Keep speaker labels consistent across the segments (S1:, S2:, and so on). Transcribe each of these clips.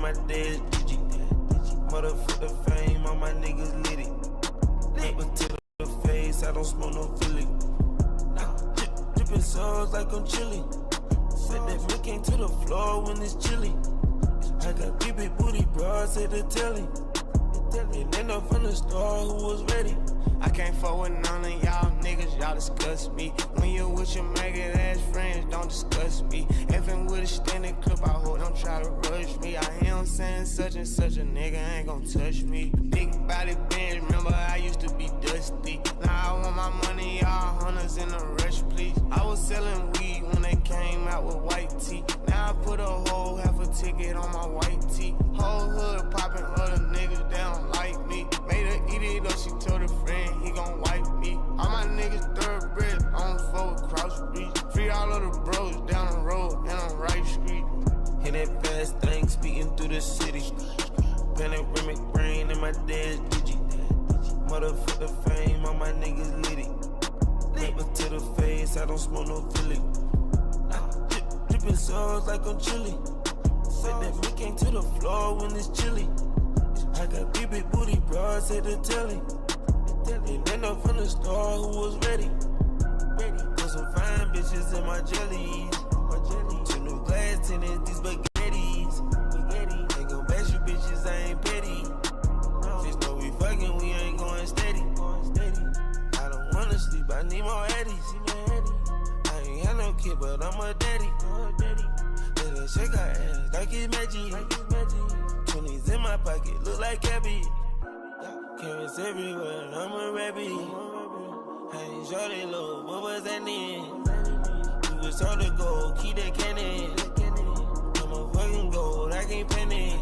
S1: my dad's digi. Motherfucker fame, all my niggas lit it. Never to the face, I don't smoke no Philly. Drippin' sauce like I'm chilly. Set that milk came to the floor when it's chilly. I got big booty bras at the telly. And then up from the store who was ready.
S2: I can't fuck with none of y'all niggas, y'all disgust me. When you with your maggot ass friends, don't discuss me. Effing with a standing clip, I hope don't try to rush me. I hear him saying such and such a nigga ain't gon' touch me. Big body bench, remember I used to be dusty. Now I want my money, all hunters in a rush, please. I was selling weed when they came out with white tee. Now I put a whole half a ticket on my white tee. Whole hood popping other niggas, they don't like me. Made her eat it up, she told her friend he gon' wipe me. All my niggas thoroughbred, on forward cross street. Free all of the bros down the road and on right street.
S1: Hit that fast thing speeding through the city. Panoramic brain in my dad's digi. Motherfucker fame, all my niggas lit it. Never to the face, I don't smoke no Philly. Drippin' sauce like I'm chilly. Set that milk came to the floor when it's chilly. I got big booty bras at the telly. And then up from the store who was ready. Put some fine bitches in my jellies. 2 new glass tennis, these spaghettis. Ain't gon' bash you bitches, I ain't petty. Just know we fucking, we ain't going steady. I don't wanna sleep, I need more eddies. I ain't had no kid, but I'm a daddy. Let her shake her ass like it's magic. 20s in my pocket, look like cabbage. Carrots everywhere, I'm a rabbit. Hey, shorty low, what was that name? You was told to go, keep that cannon. I'm a fucking gold, I can't panic.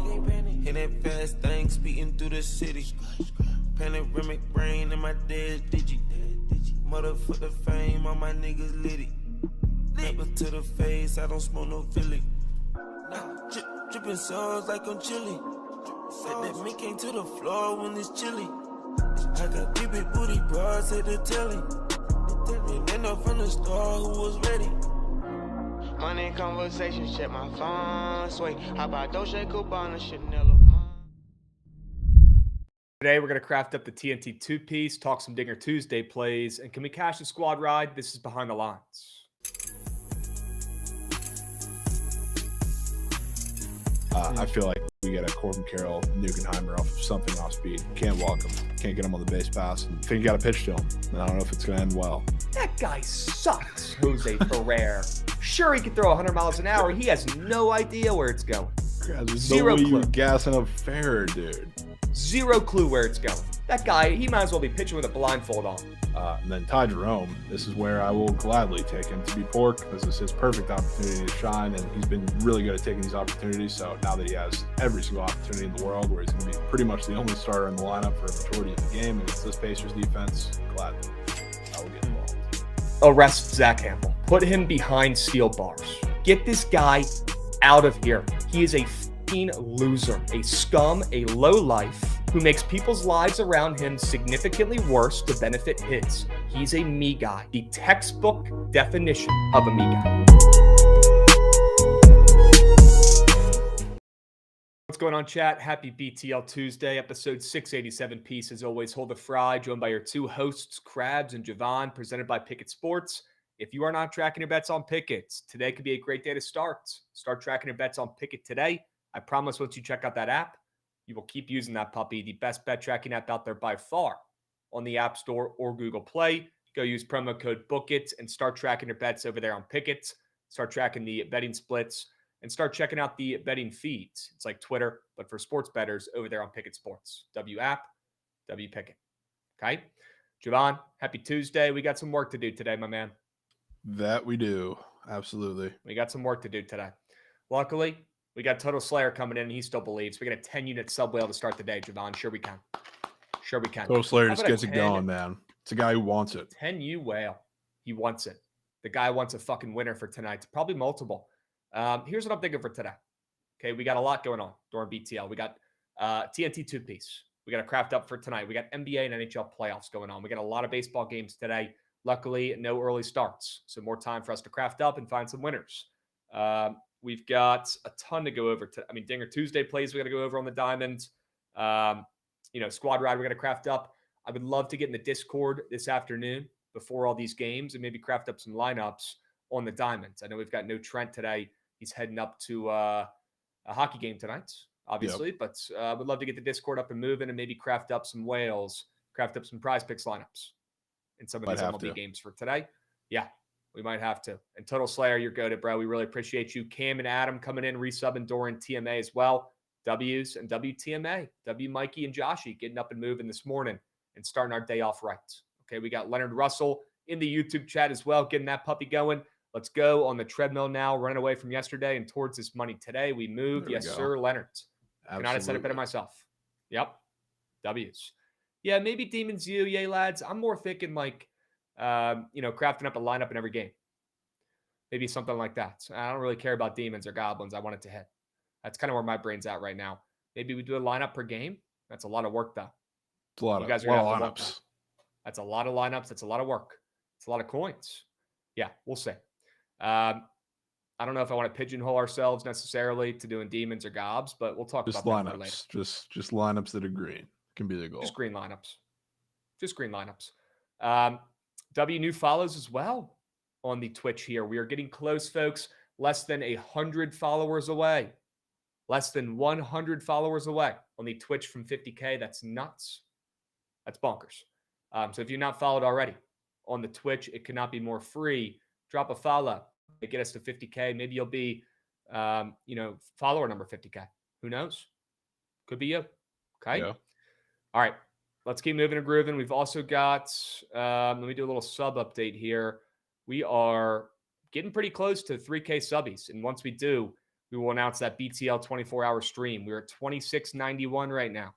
S1: Hit that fast thing, speeding through the city. Panoramic brain in my dad's digi. Motherfucker fame, all my niggas lit it. Never to the face, I don't smoke no Philly. Drippin' sauce like I'm chilly. Set that milk came to the floor when it's chilly. I got big booty bras at the telly. And then up from the store who was ready.
S2: Money conversations, check my phone, sway. How about Dolce Gabbana, Chanel?
S3: Today, we're going to craft up the TNT two-piece, talk some Dinger Tuesday plays, and can we cash the squad ride? This is Behind the Lines.
S4: I feel like we get a Corbin Carroll, Nugenheimer off of something off speed. Can't walk him. Can't get him on the base pass. And think you got to pitch to him. And I don't know if it's going to end well.
S3: That guy sucks, Jose Ferrer. Sure, he can throw 100 miles an hour. He has no idea where it's going.
S4: Zero clue. You're gassing up Ferrer, dude.
S3: Zero clue where it's going. That guy, he might as well be pitching with a blindfold on.
S4: And then Ty Jerome, this is where I will gladly take him to be pork. This is his perfect opportunity to shine, and he's been really good at taking these opportunities. So now that he has every single opportunity in the world where he's going to be pretty much the only starter in the lineup for a majority of the game against this Pacers defense, gladly I will get involved.
S3: Arrest Zach Campbell. Put him behind steel bars. Get this guy out of here. He is a f***ing loser, a scum, a lowlife who makes people's lives around him significantly worse to benefit his. He's a me guy, the textbook definition of a me guy. What's going on, chat? Happy BTL Tuesday, episode 687 piece. As always, hold the fry, joined by your two hosts, Krabs and Jovan, presented by Bookit Sports. If you are not tracking your bets on Bookit, today could be a great day to start. Start tracking your bets on Bookit today. I promise once you check out that app, you will keep using that puppy, the best bet tracking app out there by far on the App Store or Google Play. Go use promo code BOOKIT and start tracking your bets over there on Bookit. Start tracking the betting splits and start checking out the betting feeds. It's like Twitter, but for sports bettors over there on Bookit Sports. W app, W Bookit. Okay? Jovan, happy Tuesday. We got some work to do today, my man.
S4: That we do. Absolutely.
S3: We got some work to do today. Luckily, we got Total Slayer coming in, and he still believes. We got a 10-unit sub whale to start the day, Jovan. Sure we can. Sure we can.
S4: Total Slayer just gets it going, man. It's a guy who wants it.
S3: 10U whale. He wants it. The guy wants a fucking winner for tonight. Probably multiple. Here's what I'm thinking for today. Okay, we got a lot going on during BTL. We got TNT two-piece. We got to craft up for tonight. We got NBA and NHL playoffs going on. We got a lot of baseball games today. Luckily, no early starts. So more time for us to craft up and find some winners. we've got a ton to go over. Dinger Tuesday plays we got to go over on the diamond. Squad ride we got to craft up. I would love to get in the Discord this afternoon before all these games and maybe craft up some lineups on the diamonds. I know we've got no Trent today. He's heading up to a hockey game tonight, obviously. Yep. But I would love to get the Discord up and moving and maybe craft up some whales, craft up some prize picks lineups in some of these MLB games for today. Yeah, we might have to. And Total Slayer, you're good at, bro. We really appreciate you. Cam and Adam coming in, resubbing Doran TMA as well. W's and WTMA. W Mikey and Joshy getting up and moving this morning and starting our day off right. Okay, we got Leonard Russell in the YouTube chat as well, getting that puppy going. Let's go on the treadmill now, running away from yesterday and towards this money today. We move. Yes, sir, Leonard. Cannot have said it better myself. Yep. W's. Yeah, maybe Demons U. Yay, lads. I'm more thinking like, crafting up a lineup in every game. Maybe something like that. I don't really care about Demons or Goblins. I want it to hit. That's kind of where my brain's at right now. Maybe we do a lineup per game. That's a lot of work, though.
S4: It's a lot of lineups.
S3: That's a lot of lineups. That's a lot of work. It's a lot of coins. Yeah, we'll see. I don't know if I want to pigeonhole ourselves necessarily to doing Demons or Gobs, but we'll talk about that later.
S4: Just lineups that are green can be the goal.
S3: Just green lineups. W new follows as well on the Twitch here. We are getting close, folks. Less than 100 followers away. Less than 100 followers away on the Twitch from 50K. That's nuts. That's bonkers. So if you're not followed already on the Twitch, it cannot be more free. Drop a follow. Get us to 50K. Maybe you'll be, follower number 50K. Who knows? Could be you. Okay. Yeah. All right. Let's keep moving and grooving. We've also got, let me do a little sub update here. We are getting pretty close to 3K subbies. And once we do, we will announce that BTL 24-hour stream. We're at 2691 right now.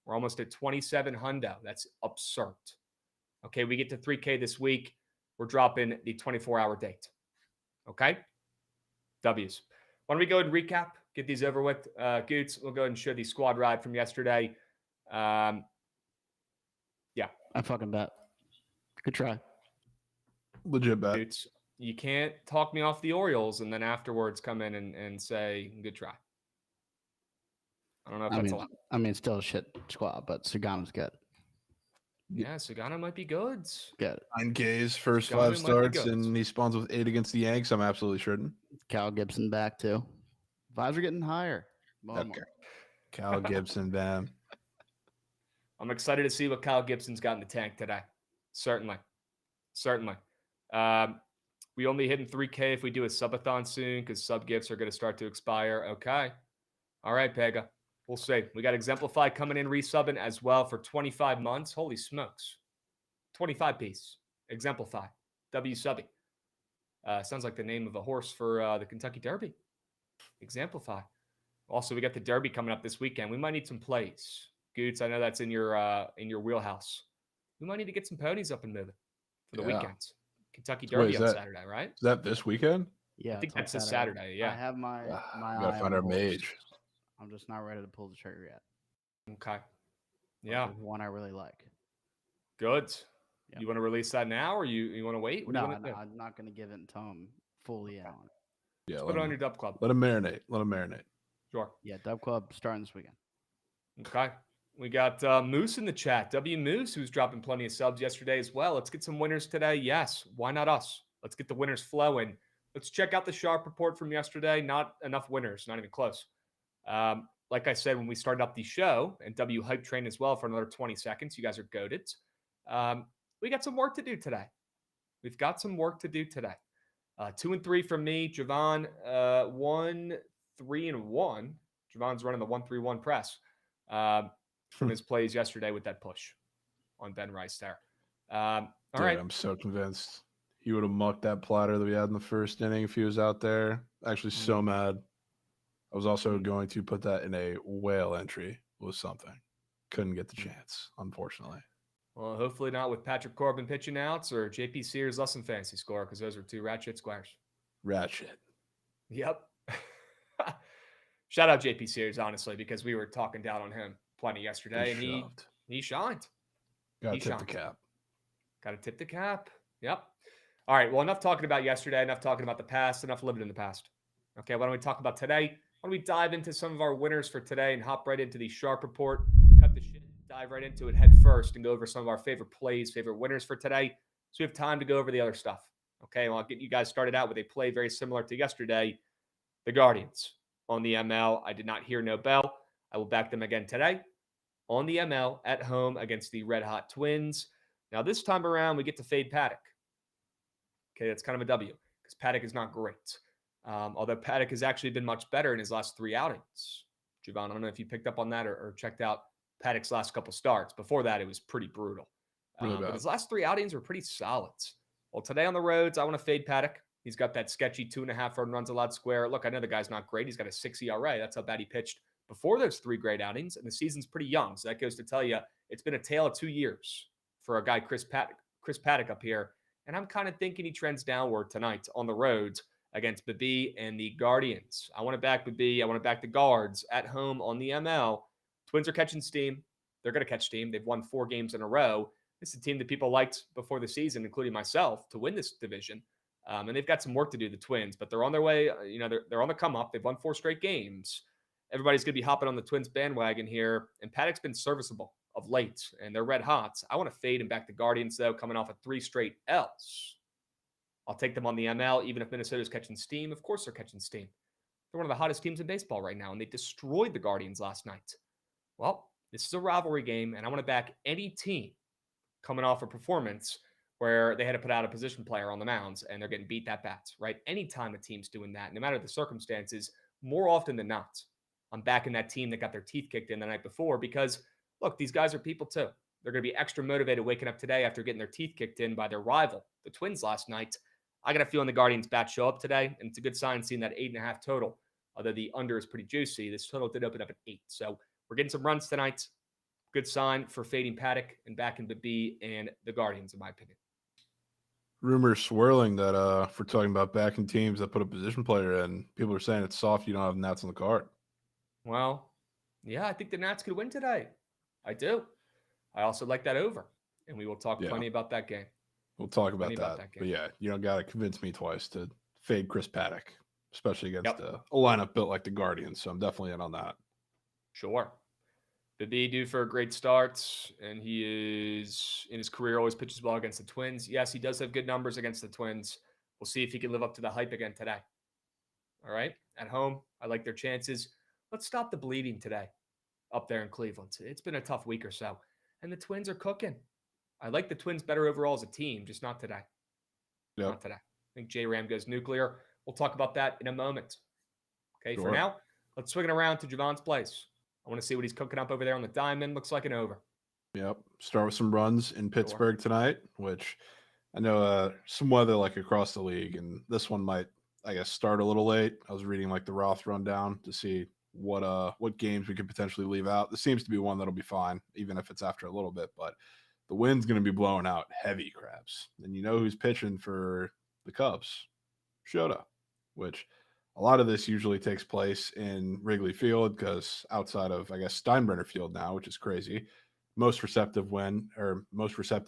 S3: We're almost at 27 hundo. That's absurd. Okay, we get to 3K this week. We're dropping the 24-hour date. Okay? W's. Why don't we go ahead and recap? Get these over with. Goots, we'll go ahead and show the squad ride from yesterday. Yeah.
S5: I fucking bet. Good try.
S4: Legit bet.
S3: Goots, you can't talk me off the Orioles and then afterwards come in and say, good try. I don't know if that's allowed.
S5: I mean, still a shit squad, but Sugano's good.
S3: Yeah, Sugano might be good.
S5: Good.
S4: 9K's first Sugano 5 starts, and he spawns with 8 against the Yanks. I'm absolutely certain.
S5: Cal Gibson back, too. Vibes are getting higher.
S4: Okay. Cal Gibson, bam.
S3: I'm excited to see what Kyle Gibson's got in the tank today. Certainly. We only hit in 3K if we do a subathon soon because sub gifts are going to start to expire. Okay. All right, Pega. We'll see. We got Exemplify coming in, resubbing as well for 25 months. Holy smokes. 25 piece. Exemplify. W subby. Sounds like the name of a horse for the Kentucky Derby. Exemplify. Also, we got the Derby coming up this weekend. We might need some plays. Goots, I know that's in your wheelhouse. We might need to get some ponies up and moving for the weekends. Kentucky Derby on Saturday, right?
S4: Is that this weekend?
S5: Yeah,
S3: I think that's this Saturday. Yeah,
S5: I have my
S4: gotta find our mage.
S5: I'm just not ready to pull the trigger yet.
S3: Okay. Yeah,
S5: one I really like.
S3: Good. Yep. You want to release that now, or you want to wait?
S5: No, I'm not going to give it until I'm fully out.
S4: Yeah,
S3: put it on your Dub Club.
S4: Let him marinate.
S3: Sure.
S5: Yeah, Dub Club starting this weekend.
S3: Okay. We got Moose in the chat. W Moose, who's dropping plenty of subs yesterday as well. Let's get some winners today. Yes. Why not us? Let's get the winners flowing. Let's check out the Sharp report from yesterday. Not enough winners. Not even close. Like I said, when we started up the show, and W Hype Train as well for another 20 seconds. You guys are goated. We got some work to do today. We've got some work to do today. 2 and 3 from me. Jovan, 1, 3 and 1. Jovan's running the 1-3-1 press. From his plays yesterday with that push on Ben Rice there. All right.
S4: I'm so convinced he would have mucked that platter that we had in the first inning if he was out there. Actually, so mad. I was also going to put that in a whale entry with something. Couldn't get the chance, unfortunately.
S3: Well, hopefully not with Patrick Corbin pitching outs or JP Sears less than fantasy score because those are 2 ratchet squares.
S4: Ratchet.
S3: Yep. Shout out JP Sears, honestly, because we were talking down on him plenty yesterday, and he shined.
S4: Got to tip the cap.
S3: Got to tip the cap. Yep. All right. Well, enough talking about yesterday. Enough talking about the past. Enough living in the past. Okay, why don't we talk about today? Why don't we dive into some of our winners for today and hop right into the Sharp Report, cut the shit, dive right into it head first and go over some of our favorite plays, favorite winners for today. So we have time to go over the other stuff. Okay, well, I'll get you guys started out with a play very similar to yesterday. The Guardians on the ML. I did not hear no bell. I will back them again today on the ML at home against the Red Hot Twins. Now, this time around, we get to fade Paddock. Okay, that's kind of a W because Paddock is not great. Although Paddock has actually been much better in his last 3 outings. Jovan, I don't know if you picked up on that or checked out Paddock's last couple starts. Before that, it was pretty brutal.
S4: Really bad.
S3: But his last 3 outings were pretty solid. Well, today on the roads, I want to fade Paddock. He's got that sketchy 2.5 run runs allowed square. Look, I know the guy's not great. He's got a 6 ERA. That's how bad he pitched before those 3 great outings. And the season's pretty young. So that goes to tell you it's been a tale of 2 years for a guy, Chris Paddock up here. And I'm kind of thinking he trends downward tonight on the roads against Babi and the Guardians. I want to back Babi. I want to back the Guards at home on the ML. Twins are catching steam. They're going to catch steam. They've won 4 games in a row. This is a team that people liked before the season, including myself, to win this division. And they've got some work to do, the Twins, but they're on their way. They're on the come up. They've won 4 straight games. Everybody's going to be hopping on the Twins bandwagon here. And Paddock's been serviceable of late, and they're red hot. I want to fade and back the Guardians, though, coming off of 3 straight L's. I'll take them on the ML, even if Minnesota's catching steam. Of course they're catching steam. They're one of the hottest teams in baseball right now, and they destroyed the Guardians last night. Well, this is a rivalry game, and I want to back any team coming off a performance where they had to put out a position player on the mounds and they're getting beat at bats, right? Anytime a team's doing that, no matter the circumstances, more often than not, I'm backing that team that got their teeth kicked in the night before because, look, these guys are people too. They're going to be extra motivated waking up today after getting their teeth kicked in by their rival, the Twins, last night. I got a feeling the Guardians bat show up today, and it's a good sign seeing that 8.5 total. Although the under is pretty juicy, this total did open up at 8. So we're getting some runs tonight. Good sign for fading Paddock and backing Babi and the Guardians, in my opinion.
S4: Rumors swirling that if we're talking about backing teams that put a position player in, people are saying it's soft. You don't have Nats on the card.
S3: Well, yeah, I think the Nats could win today. I do. I also like that over, and we will talk plenty about that game.
S4: We'll talk about that. But yeah, you don't got to convince me twice to fade Chris Paddock, especially against a lineup built like the Guardians. So I'm definitely in on that.
S3: Sure. Babi due for a great start, and he is, in his career, always pitches well against the Twins. Yes, he does have good numbers against the Twins. We'll see if he can live up to the hype again today. All right? At home, I like their chances. Let's stop the bleeding today up there in Cleveland. It's been a tough week or so, and the Twins are cooking. I like the Twins better overall as a team, just not today.
S4: Yep.
S3: Not today. I think J-Ram goes nuclear. We'll talk about that in a moment. Okay,
S4: Sure.
S3: For now, let's swing it around to Jovan's place. I want to see what he's cooking up over there on the diamond. Looks like an over.
S4: Yep. Start with some runs in Pittsburgh tonight, which I know some weather like across the league, and this one might, I guess, start a little late. I was reading like the Roth rundown to see what games we could potentially leave out. This seems to be one that'll be fine, even if it's after a little bit. But the wind's going to be blowing out heavy, Krabs. And you know who's pitching for the Cubs? Shota, which a lot of this usually takes place in Wrigley Field because outside of, I guess, Steinbrenner Field now, which is crazy, most receptive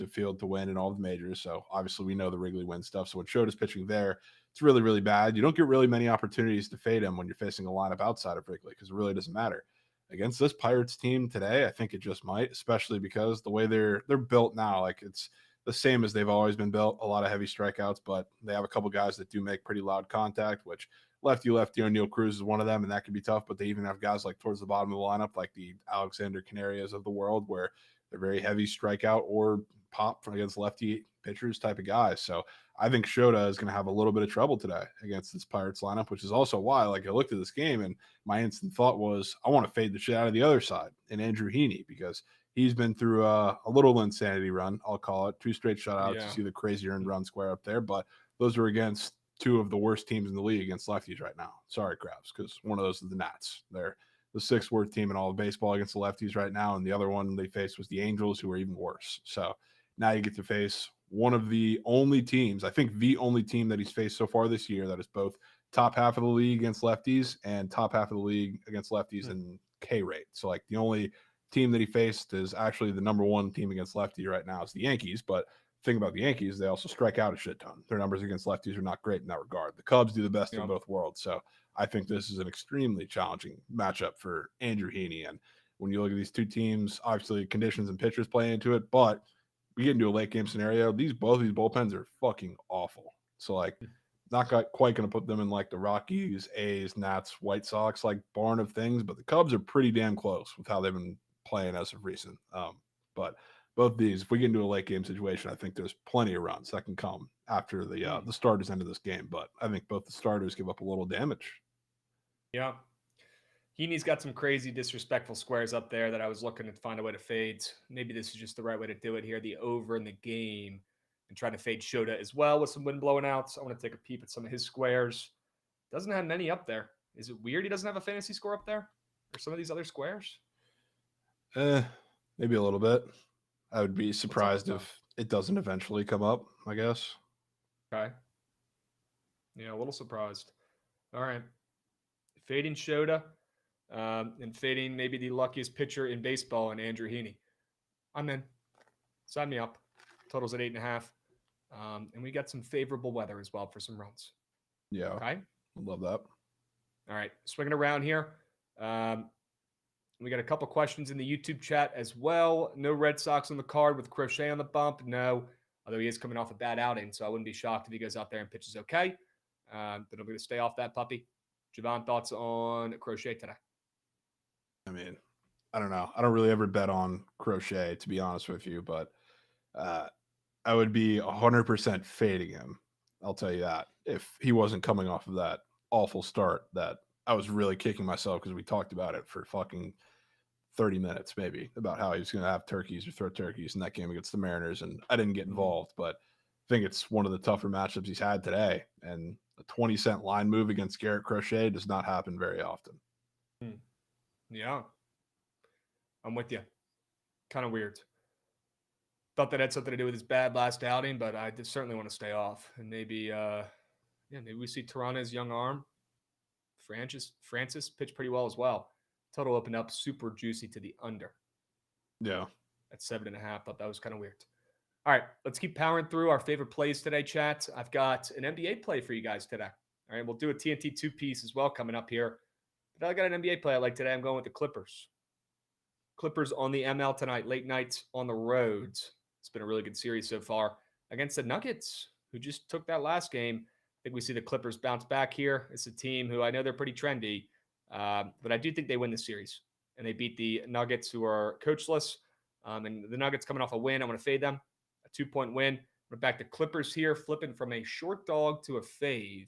S4: field to win in all the majors. So obviously we know the Wrigley win stuff. So when Shota's pitching there, it's really, really bad. You don't get really many opportunities to fade him when you're facing a lineup outside of Wrigley because it really doesn't matter. Against this Pirates team today, I think it just might, especially because the way they're built now, like it's the same as they've always been built. A lot of heavy strikeouts, but they have a couple guys that do make pretty loud contact, which lefty O'Neal Cruz is one of them, and that can be tough. But they even have guys like towards the bottom of the lineup, like the Alexander Canarias of the world, where they're very heavy strikeout or pop against lefty pitchers type of guys. So I think Shota is going to have a little bit of trouble today against this Pirates lineup, which is also why, like, I looked at this game and my instant thought was, I want to fade the shit out of the other side in Andrew Heaney because he's been through a little insanity run, I'll call it. 2 straight shutouts. You see the crazy earned run square up there, but those are against 2 of the worst teams in the league against lefties right now. Sorry, Krabs, because one of those is the Nats. They're the 6th worst team in all of baseball against the lefties right now, and the other one they faced was the Angels, who are even worse. So now you get to face one of the only teams, I think the only team that he's faced so far this year that is both top half of the league against lefties and top half of the league against lefties in K rate. So like the only team that he faced is actually the number 1 team against lefty right now is the Yankees. But thing about the Yankees, they also strike out a shit ton. Their numbers against lefties are not great in that regard. The Cubs do the best in both worlds. So I think this is an extremely challenging matchup for Andrew Heaney. And when you look at these two teams, obviously conditions and pitchers play into it, but we get into a late game scenario. Both these bullpens are fucking awful. So like, not quite going to put them in like the Rockies, A's, Nats, White Sox like barn of things, but the Cubs are pretty damn close with how they've been playing as of recent. But both these, if we get into a late game situation, I think there's plenty of runs that can come after the starters end of this game. But I think both the starters give up a little damage.
S3: Yeah. Heaney's got some crazy disrespectful squares up there that I was looking to find a way to fade. Maybe this is just the right way to do it here. The over in the game and try to fade Shota as well with some wind blowing out. So I want to take a peep at some of his squares. Doesn't have many up there. Is it weird he doesn't have a fantasy score up there? Or some of these other squares?
S4: Maybe a little bit. I would be surprised if it doesn't eventually come up, I guess.
S3: Okay. Yeah, a little surprised. All right. Fading Shota. And fading maybe the luckiest pitcher in baseball in Andrew Heaney. I'm in. Sign me up. Total's at 8.5. And we got some favorable weather as well for some runs.
S4: Yeah.
S3: Okay.
S4: Love that.
S3: All right. Swinging around here. We got a couple questions in the YouTube chat as well. No Red Sox on the card with Crochet on the bump. No. Although he is coming off a bad outing, so I wouldn't be shocked if he goes out there and pitches okay. But I'm going to stay off that puppy. Jovan, thoughts on Crochet today?
S4: I mean, I don't know. I don't really ever bet on Crochet, to be honest with you, but I would be 100% fading him. I'll tell you that. If he wasn't coming off of that awful start that I was really kicking myself because we talked about it for fucking 30 minutes maybe about how he was going to have turkeys or throw turkeys in that game against the Mariners, and I didn't get involved, but I think it's one of the tougher matchups he's had today, and a 20-cent line move against Garrett Crochet does not happen very often.
S3: Yeah. I'm with you. Kind of weird. Thought that had something to do with his bad last outing, but I certainly want to stay off. And maybe we see Tirana's young arm. Francis pitched pretty well as well. Total opened up super juicy to the under.
S4: Yeah.
S3: At 7.5. Thought that was kind of weird. All right, let's keep powering through our favorite plays today, chat. I've got an NBA play for you guys today. All right, we'll do a TNT 2-piece as well coming up here. But I got an NBA play I like today. I'm going with the Clippers. Clippers on the ML tonight, late nights on the roads. It's been a really good series so far against the Nuggets, who just took that last game. I think we see the Clippers bounce back here. It's a team who I know they're pretty trendy, but I do think they win the series. And they beat the Nuggets, who are coachless. And the Nuggets coming off a win. I'm going to fade them. A 2-point win. We're back to Clippers here, flipping from a short dog to a fave.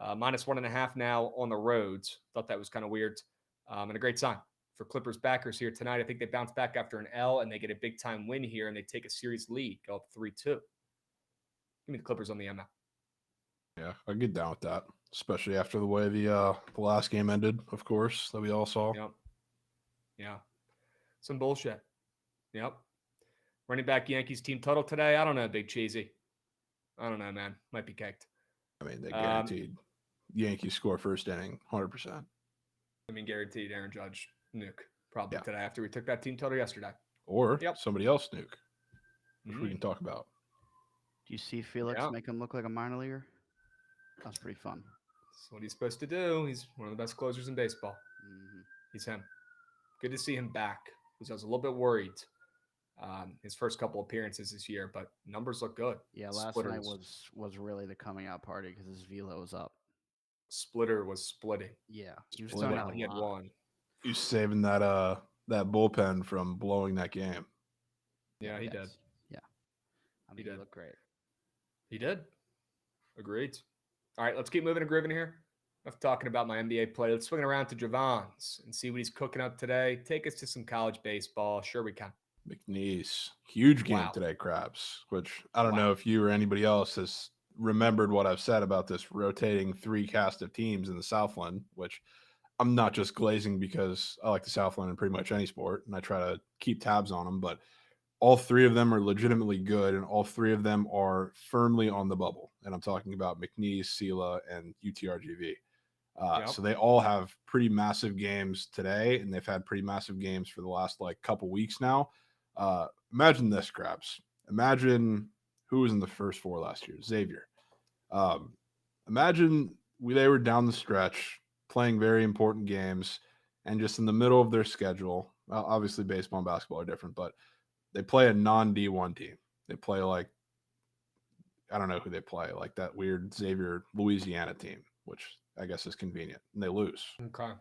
S3: -1.5 now on the roads. Thought that was kind of weird. And a great sign for Clippers backers here tonight. I think they bounce back after an L and they get a big time win here and they take a series lead, go up 3-2. Give me the Clippers on the ML.
S4: Yeah, I get down with that, especially after the way the last game ended, of course, that we all saw.
S3: Yep. Yeah. Some bullshit. Yep. Running back Yankees team total today. I don't know, Big Cheesy. I don't know, man. Might be caked.
S4: I mean, they guaranteed Yankees score first inning, 100%.
S3: I mean, guaranteed Aaron Judge nuke probably today after we took that team total yesterday.
S4: Or somebody else nuke, which we can talk about.
S5: Do you see Felix make him look like a minor leaguer? That's pretty fun.
S3: That's what he's supposed to do. He's one of the best closers in baseball.
S5: Mm-hmm.
S3: He's him. Good to see him back because I was a little bit worried his first couple appearances this year, but numbers look good.
S5: Yeah, last night was really the coming out party because his velo was up.
S3: Splitter was splitting.
S5: Yeah,
S3: he was throwing out. He had one.
S4: He's saving that bullpen from blowing that game.
S3: Yeah, he did.
S5: Yeah, I mean, he looked great.
S3: He did. Agreed. All right, let's keep moving and grooving here. Enough talking about my NBA play. Let's swing it around to Jovan's and see what he's cooking up today. Take us to some college baseball. Sure we can.
S4: McNeese. Huge game today, Krabs, which I don't know if you or anybody else has remembered what I've said about this rotating 3 cast of teams in the Southland, which I'm not just glazing because I like the Southland in pretty much any sport, and I try to keep tabs on them, but all 3 of them are legitimately good, and all 3 of them are firmly on the bubble. And I'm talking about McNeese, Sela, and UTRGV. So they all have pretty massive games today, and they've had pretty massive games for the last couple weeks now. Imagine this, Krabs. Imagine who was in the first 4 last year. Xavier. Imagine they were down the stretch playing very important games, and just in the middle of their schedule. Well, obviously, baseball and basketball are different, but they play a non D1 team. They play like, I don't know who they play, like that weird Xavier Louisiana team, which I guess is convenient, and they lose.
S3: Okay.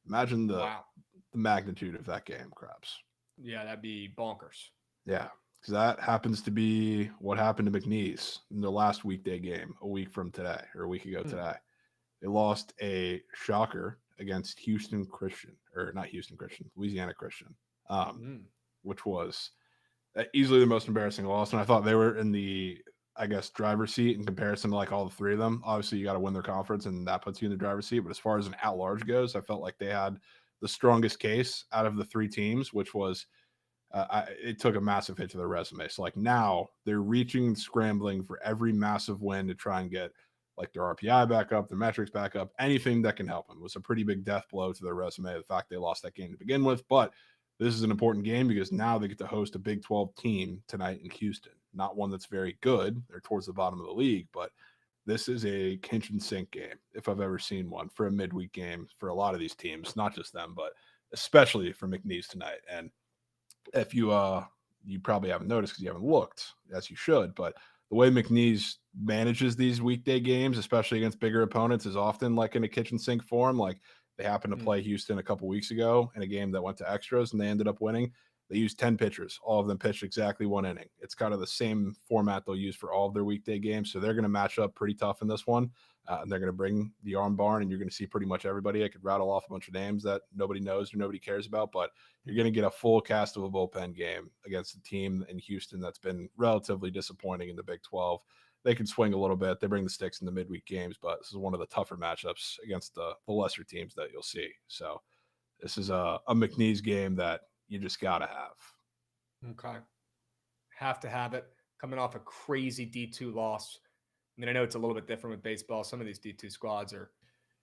S4: Imagine the
S3: Wow.
S4: magnitude of that game, Krabs.
S3: Yeah, that'd be bonkers.
S4: Yeah, because that happens to be what happened to McNeese in their last weekday game a week from today, or a week ago today. They lost a shocker against Houston Christian, or not Houston Christian, Louisiana Christian, which was easily the most embarrassing loss. And I thought they were in the, I guess, driver's seat in comparison to like all the three of them. Obviously, you got to win their conference, and that puts you in the driver's seat. But as far as an at-large goes, I felt like they had the strongest case out of the three teams, which was it took a massive hit to their resume. So like now they're reaching and scrambling for every massive win to try and get like their RPI back up, their metrics back up, anything that can help them. It was a pretty big death blow to their resume, the fact they lost that game to begin with. But this is an important game because now they get to host a Big 12 team tonight in Houston. Not one that's very good. They're towards the bottom of the league, but this is a kitchen sink game if I've ever seen one for a midweek game for a lot of these teams, not just them, but especially for McNeese tonight. And if you probably haven't noticed because you haven't looked, as you should, but the way McNeese manages these weekday games, especially against bigger opponents, is often like in a kitchen sink form. Like they happened to play Houston a couple weeks ago in a game that went to extras and they ended up winning. They used 10 pitchers. All of them pitched exactly one inning. It's kind of the same format they'll use for all of their weekday games. So they're going to match up pretty tough in this one. And they're going to bring the arm barn, and you're going to see pretty much everybody. I could rattle off a bunch of names that nobody knows or nobody cares about, but you're going to get a full cast of a bullpen game against a team in Houston that's been relatively disappointing in the Big 12. They can swing a little bit. They bring the sticks in the midweek games, but this is one of the tougher matchups against the lesser teams that you'll see. So this is a McNeese game that you just got to have.
S3: Okay. Have to have it. Coming off a crazy D2 loss. I mean, I know it's a little bit different with baseball. Some of these D2 squads are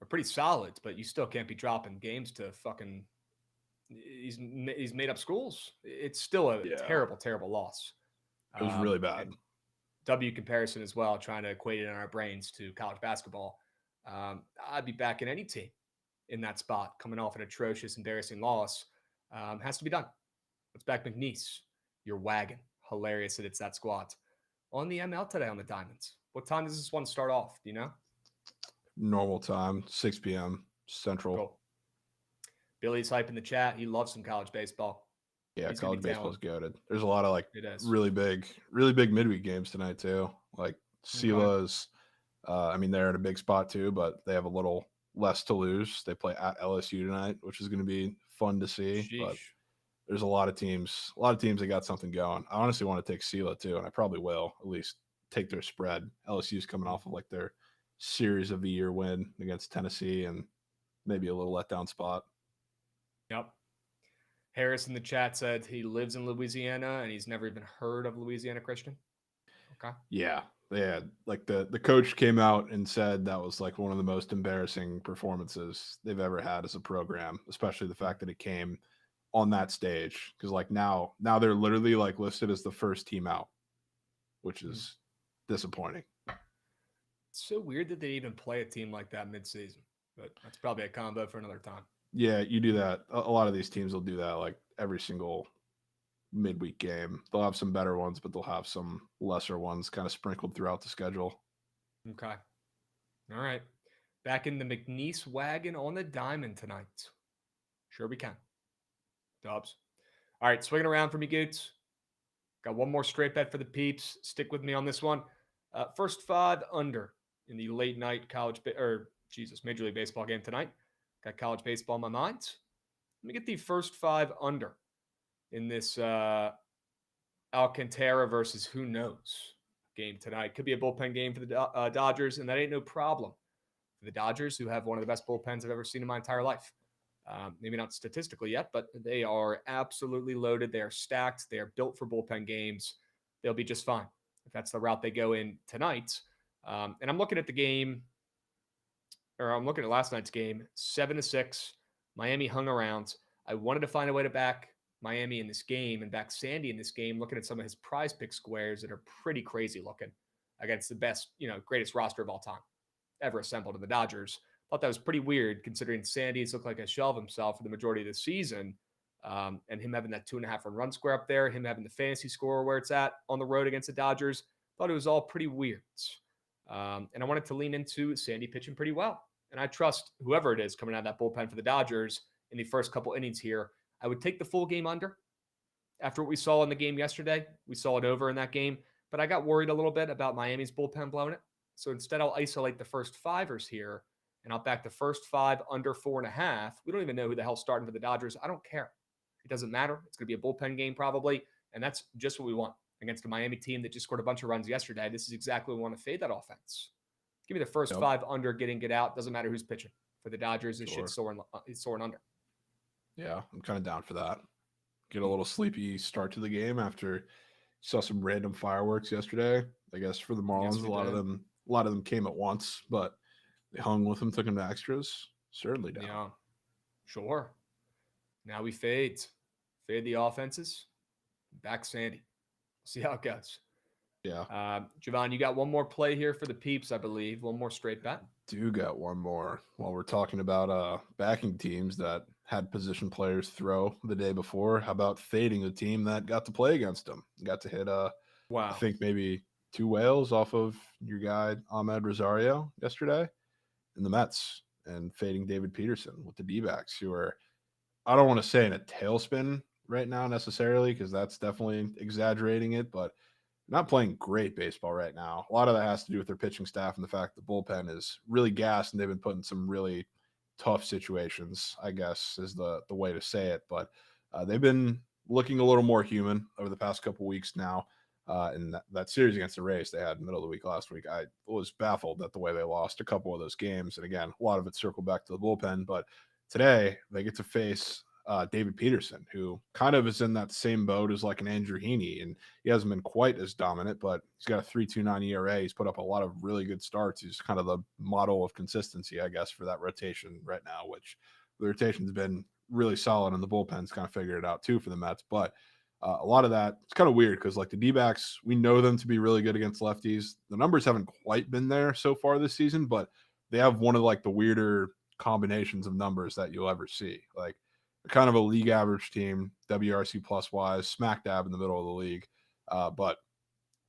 S3: pretty solid, but you still can't be dropping games to fucking he's made up schools. It's still a terrible, terrible loss.
S4: It was really bad.
S3: W comparison as well, trying to equate it in our brains to college basketball. I'd be back in any team in that spot coming off an atrocious, embarrassing loss. Has to be done. Let's back McNeese. Your wagon. Hilarious that it's that squad. On the ML today on the Diamonds. What time does this one start off? Do you know?
S4: Normal time, 6 p.m. Central.
S3: Cool. Billy's hyping the chat. He loves some college baseball.
S4: Yeah, college baseball's goated. There's a lot of like really big midweek games tonight too. Like Sila's, I mean, they're in a big spot too, but they have a little less to lose. They play at LSU tonight, which is going to be fun to see.
S3: Sheesh.
S4: But there's a lot of teams that got something going. I honestly want to take Sila too, and I probably will at least take their spread. LSU's coming off of like their series of the year win against Tennessee and maybe a little letdown spot.
S3: Yep. Harris in the chat said he lives in Louisiana and he's never even heard of Louisiana Christian. Okay.
S4: Yeah. Yeah. Like the coach came out and said that was like one of the most embarrassing performances they've ever had as a program, especially the fact that it came on that stage. Cause like now they're literally like listed as the first team out, which is disappointing.
S3: It's so weird that they even play a team like that mid-season, but that's probably a combo for another time.
S4: Yeah, you do that. A lot of these teams will do that like every single midweek game. They'll have some better ones, but they'll have some lesser ones kind of sprinkled throughout the schedule.
S3: Okay. All right. Back in the McNeese wagon on the Diamond tonight. Sure we can. Dubs. All right, swinging around for me, Goots. Got one more straight bet for the peeps. Stick with me on this one. First 5 under in the late night Major League Baseball game tonight. Got college baseball in my mind. Let me get the first 5 under in this Alcantara versus who knows game tonight. Could be a bullpen game for the Dodgers, and that ain't no problem for the Dodgers, who have one of the best bullpens I've ever seen in my entire life. Maybe not statistically yet, but they are absolutely loaded. They are stacked. They are built for bullpen games. They'll be just fine if that's the route they go in tonight. And I'm looking at the game, or I'm looking at last night's game, 7-6. Miami hung around. I wanted to find a way to back Miami in this game and back Sandy in this game, looking at some of his prize pick squares that are pretty crazy looking against the best, greatest roster of all time ever assembled in the Dodgers. Thought that was pretty weird considering Sandy's looked like a shell of himself for the majority of the season. And him having that 2.5 run square up there, him having the fantasy score where it's at on the road against the Dodgers, thought it was all pretty weird. And I wanted to lean into Sandy pitching pretty well. And I trust whoever it is coming out of that bullpen for the Dodgers in the first couple innings here. I would take the full game under. After what we saw in the game yesterday, we saw it over in that game. But I got worried a little bit about Miami's bullpen blowing it. So instead, I'll isolate the first fivers here, and I'll back the first 5 under 4.5. We don't even know who the hell's starting for the Dodgers. I don't care. It doesn't matter. It's going to be a bullpen game probably, and that's just what we want against a Miami team that just scored a bunch of runs yesterday. This is exactly what we want to fade that offense. Give me the first 5 under, get in, get out. Doesn't matter who's pitching. For the Dodgers, this shit's soaring under.
S4: Yeah, I'm kind of down for that. Get a little sleepy start to the game after saw some random fireworks yesterday. I guess for the Marlins,
S3: Yes,
S4: a lot of them came at once, but they hung with them, took them to extras. Certainly down.
S3: Yeah, sure. Now we fade the offenses. Back Sandy. See how it goes.
S4: Yeah.
S3: Jovan, you got one more play here for the peeps, I believe. One more straight bet.
S4: Do got one more. While we're talking about backing teams that had position players throw the day before, how about fading a team that got to play against them? Got to hit I think maybe 2 whales off of your guy Ahmed Rosario yesterday in the Mets, and fading David Peterson with the D-backs, who are, I don't want to say in a tailspin right now necessarily, because that's definitely exaggerating it, but not playing great baseball right now. A lot of that has to do with their pitching staff and the fact the bullpen is really gassed, and they've been put in some really tough situations, I guess is the way to say it. But they've been looking a little more human over the past couple weeks now. And that series against the Rays they had in the middle of the week last week, I was baffled at the way they lost a couple of those games. And again, a lot of it circled back to the bullpen. But today they get to face David Peterson, who kind of is in that same boat as like an Andrew Heaney, and he hasn't been quite as dominant, but he's got a 3.29 ERA. He's put up a lot of really good starts. He's kind of the model of consistency, I guess, for that rotation right now, which the rotation's been really solid, and the bullpen's kind of figured it out too for the Mets. But a lot of that, it's kind of weird because like the D-backs, we know them to be really good against lefties. The numbers haven't quite been there so far this season, but they have one of like the weirder combinations of numbers that you'll ever see. Like, kind of a league average team, WRC plus wise, smack dab in the middle of the league. But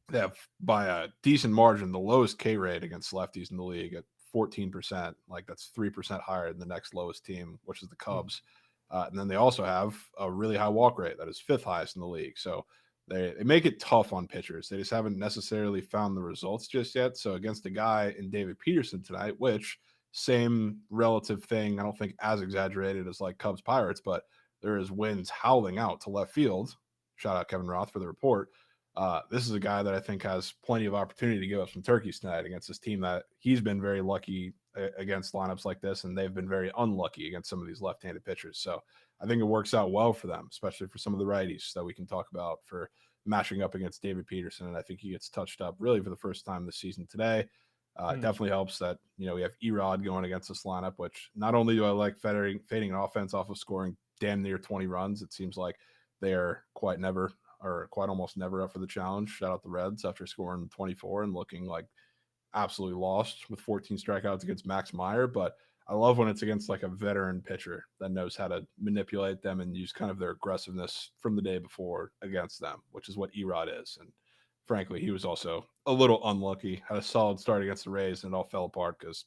S4: they have, by a decent margin, the lowest K rate against lefties in the league at 14%. Like, that's 3% higher than the next lowest team, which is the Cubs. And then they also have a really high walk rate that is 5th highest in the league. So they make it tough on pitchers. They just haven't necessarily found the results just yet. So against a guy in David Peterson tonight, which same relative thing, I don't think as exaggerated as like Cubs Pirates, but there is winds howling out to left field. Shout out Kevin Roth for the report. This is a guy that I think has plenty of opportunity to give up some turkeys tonight against this team that he's been very lucky against lineups like this, and they've been very unlucky against some of these left-handed pitchers. So I think it works out well for them, especially for some of the righties that we can talk about for matching up against David Peterson. And I think he gets touched up really for the first time this season today. It definitely helps that, you know, we have Erod going against this lineup, which not only do I like fading an offense off of scoring damn near 20 runs, it seems like they are quite almost never up for the challenge. Shout out the Reds after scoring 24 and looking like absolutely lost with 14 strikeouts against Max Meyer. But I love when it's against like a veteran pitcher that knows how to manipulate them and use kind of their aggressiveness from the day before against them, which is what Erod is. And frankly, he was also a little unlucky. Had a solid start against the Rays, and it all fell apart because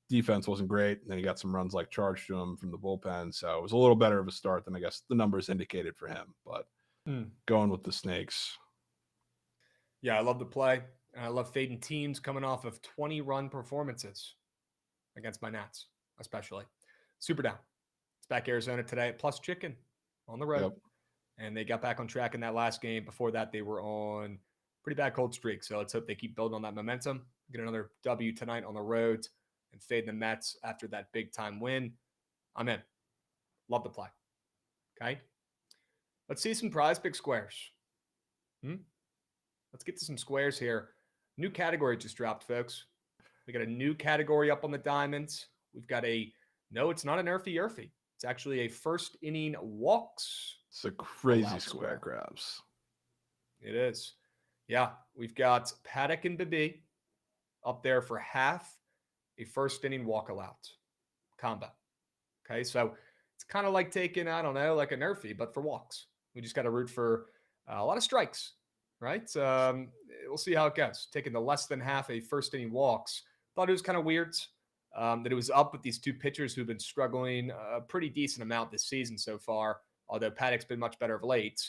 S4: defense wasn't great. And then he got some runs like charged to him from the bullpen. So it was a little better of a start than I guess the numbers indicated for him. But going with the Snakes.
S3: Yeah, I love the play. And I love fading teams coming off of 20-run performances against my Nats, especially. Super down. It's back Arizona today at plus chicken on the road. Yep. And they got back on track in that last game. Before that, they were on pretty bad cold streak. So let's hope they keep building on that momentum. Get another W tonight on the road and fade the Mets after that big-time win. I'm in. Love the play. Okay? Let's see some prize pick squares. Let's get to some squares here. New category just dropped, folks. We got a new category up on the diamonds. We've got no, it's not an Earthy. It's actually a first inning walks.
S4: It's a crazy square, Krabs.
S3: It is. Yeah, we've got Paddock and Bibi up there for half a first inning walk allowed. combo. Okay, so it's kind of like taking, I don't know, like a Nerfy, but for walks. We just got to root for a lot of strikes, right? We'll see how it goes. Taking the less than half a first inning walks. Thought it was kind of weird that it was up with these two pitchers who've been struggling a pretty decent amount this season so far, although Paddock's been much better of late.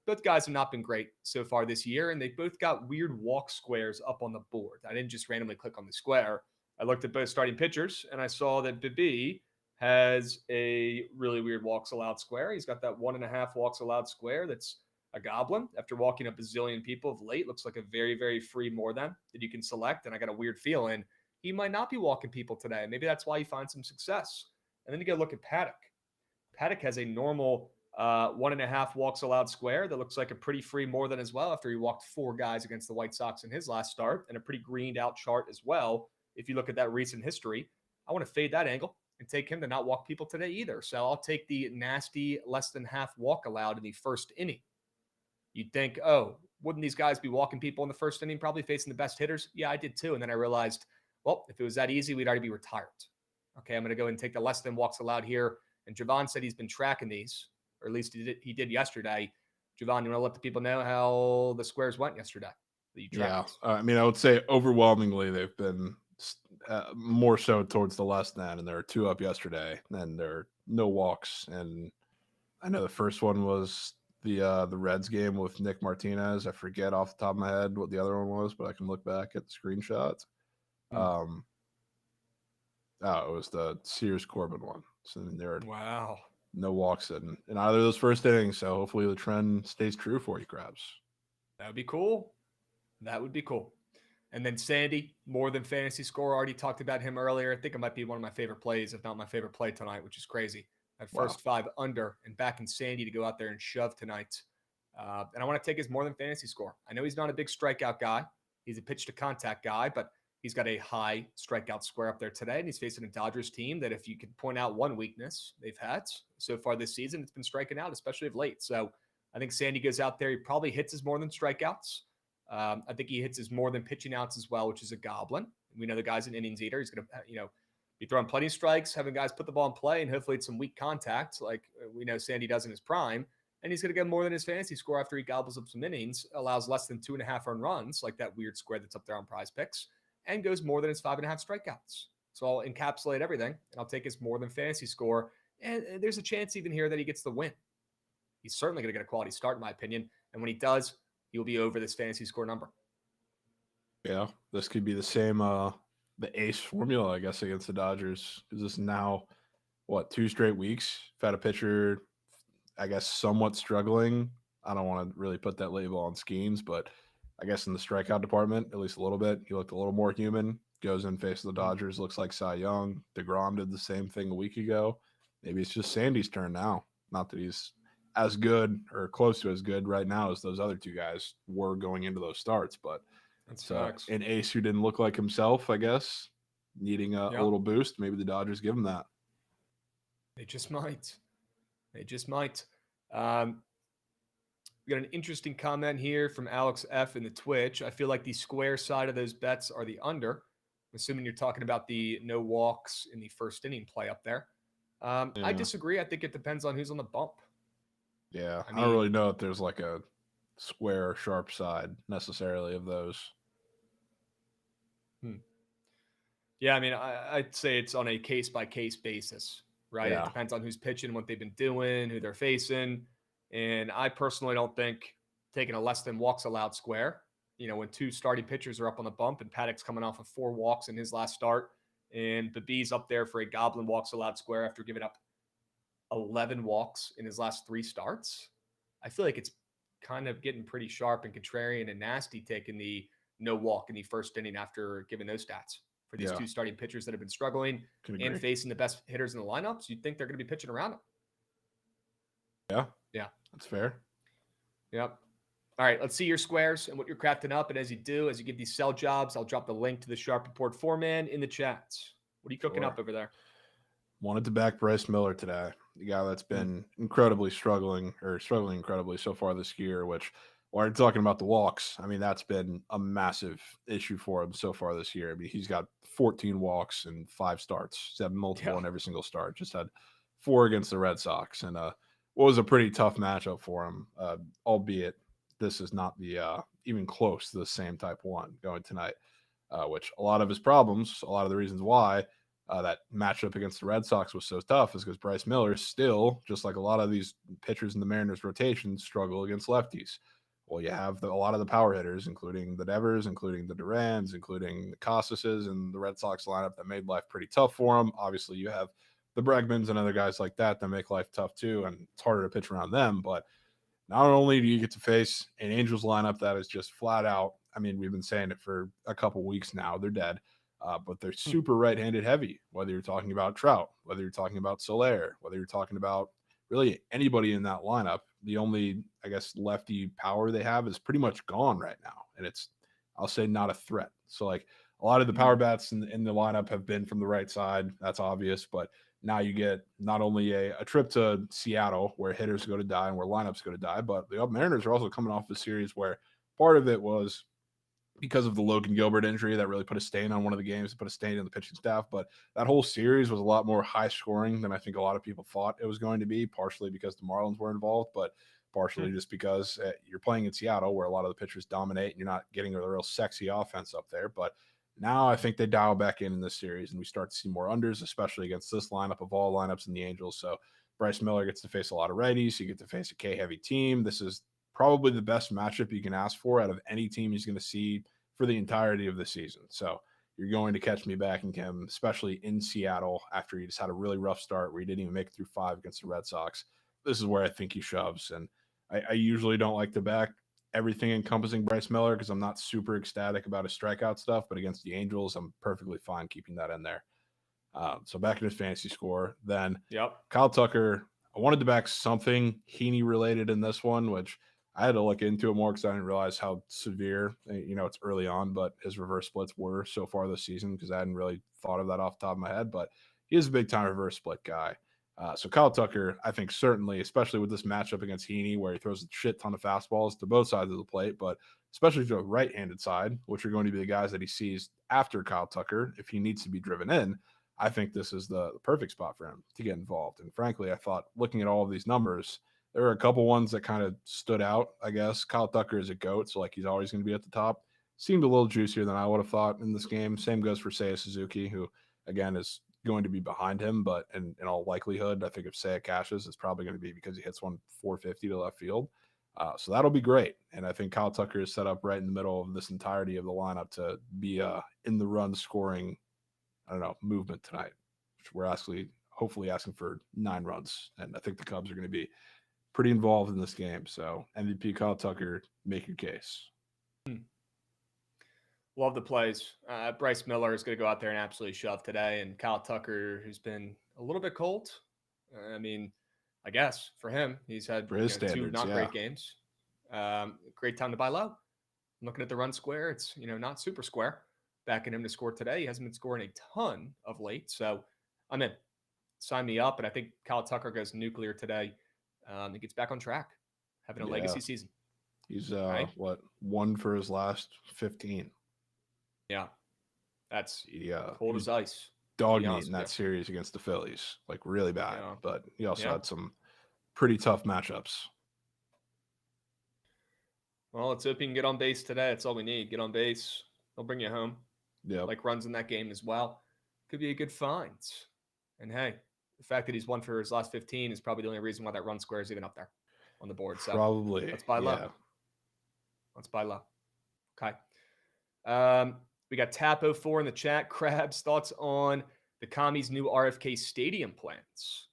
S3: Both guys have not been great so far this year, and they both got weird walk squares up on the board. I didn't just randomly click on the square. I looked at both starting pitchers, and I saw that Bibi has a really weird walks allowed square. He's got that 1.5 walks allowed square that's a goblin after walking a bazillion people of late. Looks like a very, very free more than that you can select. And I got a weird feeling he might not be walking people today. Maybe that's why he finds some success. And then you go look at Paddock. Paddock has a normal 1.5 walks allowed square that looks like a pretty free more than as well after he walked 4 guys against the White Sox in his last start, and a pretty greened out chart as well. If you look at that recent history, I want to fade that angle and take him to not walk people today either. So I'll take the nasty less than half walk allowed in the first inning. You'd think, oh, wouldn't these guys be walking people in the first inning, probably facing the best hitters? Yeah, I did too. And then I realized, well, if it was that easy, we'd already be retired. Okay, I'm going to go ahead and take the less than walks allowed here. And Jovan said he's been tracking these, or at least he did yesterday. Jovan, you want to let the people know how the squares went yesterday that you tracked?
S4: Yeah, I mean, I would say overwhelmingly they've been more so towards the less than, and there are 2 up yesterday, and there are no walks. And I know the first one was the Reds game with Nick Martinez. I forget off the top of my head what the other one was, but I can look back at the screenshots. It was the Sears Corbin one. So there are no walks in either of those first innings. So hopefully the trend stays true for you, Krabs.
S3: That would be cool. That would be cool. And then Sandy, more than fantasy score. Already talked about him earlier. I think it might be one of my favorite plays, if not my favorite play tonight, which is crazy. At first 5 under and back in Sandy to go out there and shove tonight. And I want to take his more than fantasy score. I know he's not a big strikeout guy. He's a pitch to contact guy, but he's got a high strikeout square up there today. And he's facing a Dodgers team that, if you could point out one weakness they've had so far this season, it's been striking out, especially of late. So I think Sandy goes out there. He probably hits his more than strikeouts. I think he hits his more than pitching outs as well, which is a goblin. We know the guy's an innings eater. He's going to, be throwing plenty of strikes, having guys put the ball in play, and hopefully it's some weak contact like we know Sandy does in his prime. And he's going to get more than his fantasy score after he gobbles up some innings, allows less than 2.5 earned runs, like that weird square that's up there on Prize Picks, and goes more than his 5.5 strikeouts. So I'll encapsulate everything, and I'll take his more than fantasy score. And there's a chance even here that he gets the win. He's certainly going to get a quality start, in my opinion. And when he does, he'll be over this fantasy score number.
S4: Yeah, this could be the same the ace formula, I guess, against the Dodgers. Is this now, 2 straight weeks? You've had a pitcher, I guess, somewhat struggling. I don't want to really put that label on Skeens, but I guess in the strikeout department, at least a little bit, he looked a little more human. Goes in, faces the Dodgers, looks like Cy Young. DeGrom did the same thing a week ago. Maybe it's just Sandy's turn now. Not that he's as good or close to as good right now as those other 2 guys were going into those starts, but
S3: that's
S4: an ace who didn't look like himself, I guess, needing a little boost. Maybe the Dodgers give him that.
S3: They just might. We got an interesting comment here from Alex F in the Twitch. I feel like the square side of those bets are the under. I'm assuming you're talking about the no walks in the first inning play up there. I disagree. I think it depends on who's on the bump.
S4: Yeah, I don't really know if there's like a square or sharp side necessarily of those.
S3: Yeah, I mean, I'd say it's on a case-by-case basis, right?
S4: Yeah.
S3: It depends on who's pitching, what they've been doing, who they're facing. And I personally don't think taking a less than walks allowed square, when 2 starting pitchers are up on the bump and Paddock's coming off of 4 walks in his last start, and Bibi's up there for a goblin walks allowed square after giving up 11 walks in his last 3 starts. I feel like it's kind of getting pretty sharp and contrarian and nasty taking the no walk in the first inning after giving those stats for these 2 starting pitchers that have been struggling and facing the best hitters in the lineups. You'd think they're going to be pitching around them.
S4: Yeah, that's fair.
S3: Yep. All right, let's see your squares and what you're crafting up. And as you do, as you give these sell jobs, I'll drop the link to the Sharp Report 4-man in the chats. What are you cooking up over there?
S4: Wanted to back Bryce Miller today, the guy that's been struggling incredibly so far this year, which, while you're talking about the walks, I mean, that's been a massive issue for him so far this year. I mean, he's got 14 walks and 5 starts. He's had multiple in every single start. Just had 4 against the Red Sox, and what was a pretty tough matchup for him, albeit this is not the even close to the same type one going tonight, which a lot of his problems, a lot of the reasons why that matchup against the Red Sox was so tough is because Bryce Miller still, just like a lot of these pitchers in the Mariners rotation, struggle against lefties. Well, you have a lot of the power hitters, including the Devers, including the Durans, including the Casases, and the Red Sox lineup that made life pretty tough for him. Obviously, you have the Bregmans and other guys like that make life tough too, and it's harder to pitch around them. But not only do you get to face an Angels lineup that is just flat out, I mean, we've been saying it for a couple weeks now, they're dead. But they're super right-handed heavy, whether you're talking about Trout, whether you're talking about Soler, whether you're talking about really anybody in that lineup. The only, I guess, lefty power they have is pretty much gone right now. And it's, I'll say, not a threat. So, like, a lot of the power bats in the lineup have been from the right side. That's obvious. But now you get not only a trip to Seattle where hitters go to die and where lineups go to die, but the Mariners are also coming off a series where part of it was because of the Logan Gilbert injury that really put a stain on one of the games, put a stain in the pitching staff. But that whole series was a lot more high scoring than I think a lot of people thought it was going to be, partially because the Marlins were involved, but partially just because you're playing in Seattle where a lot of the pitchers dominate and you're not getting a real sexy offense up there. But now I think they dial back in this series and we start to see more unders, especially against this lineup of all lineups in the Angels. So Bryce Miller gets to face a lot of righties. You get to face a K-heavy team. This is probably the best matchup you can ask for out of any team he's going to see for the entirety of the season. So you're going to catch me backing him, especially in Seattle after he just had a really rough start where he didn't even make it through 5 against the Red Sox. This is where I think he shoves. And I usually don't like to back everything encompassing Bryce Miller because I'm not super ecstatic about his strikeout stuff, but against the Angels, I'm perfectly fine keeping that in there. So back in his fantasy score, then Kyle Tucker, I wanted to back something Heaney related in this one, which I had to look into it more because I didn't realize how severe, it's early on, but his reverse splits were so far this season because I hadn't really thought of that off the top of my head, but he is a big time reverse split guy. So Kyle Tucker, I think certainly, especially with this matchup against Heaney, where he throws a shit ton of fastballs to both sides of the plate, but especially to the right-handed side, which are going to be the guys that he sees after Kyle Tucker, if he needs to be driven in, I think this is the perfect spot for him to get involved. And frankly, I thought looking at all of these numbers, there were a couple ones that kind of stood out, I guess. Kyle Tucker is a GOAT, so like he's always going to be at the top. Seemed a little juicier than I would have thought in this game. Same goes for Seiya Suzuki, who, again, is going to be behind him, but in all likelihood, I think if Seiya cashes, it's probably going to be because he hits one 450 to left field. So that'll be great. And I think Kyle Tucker is set up right in the middle of this entirety of the lineup to be in the run scoring, movement tonight, which we're actually hopefully asking for 9 runs. And I think the Cubs are going to be pretty involved in this game. So MVP Kyle Tucker, make your case.
S3: Love the plays. Bryce Miller is going to go out there and absolutely shove today. And Kyle Tucker, who's been a little bit cold. I mean, I guess for him, he's had 2 not great games. Great time to buy low. I'm looking at the run square. It's, not super square. Backing him to score today. He hasn't been scoring a ton of late. So I'm in. Sign me up. And I think Kyle Tucker goes nuclear today. He gets back on track, having a legacy season.
S4: He's, 1 for his last 15.
S3: Yeah. That's cold as ice.
S4: Dog meat in that series against the Phillies, like really bad. Yeah. But he also had some pretty tough matchups.
S3: Well, let's hope he can get on base today. That's all we need. Get on base. They'll bring you home.
S4: Yeah.
S3: Like runs in that game as well. Could be a good find. And hey, the fact that he's 1 for his last 15 is probably the only reason why that run square is even up there on the board. So
S4: probably.
S3: Let's buy low. Let's buy low. Okay. We got Tap04 in the chat. Krabs, thoughts on the Commies' new RFK Stadium plans?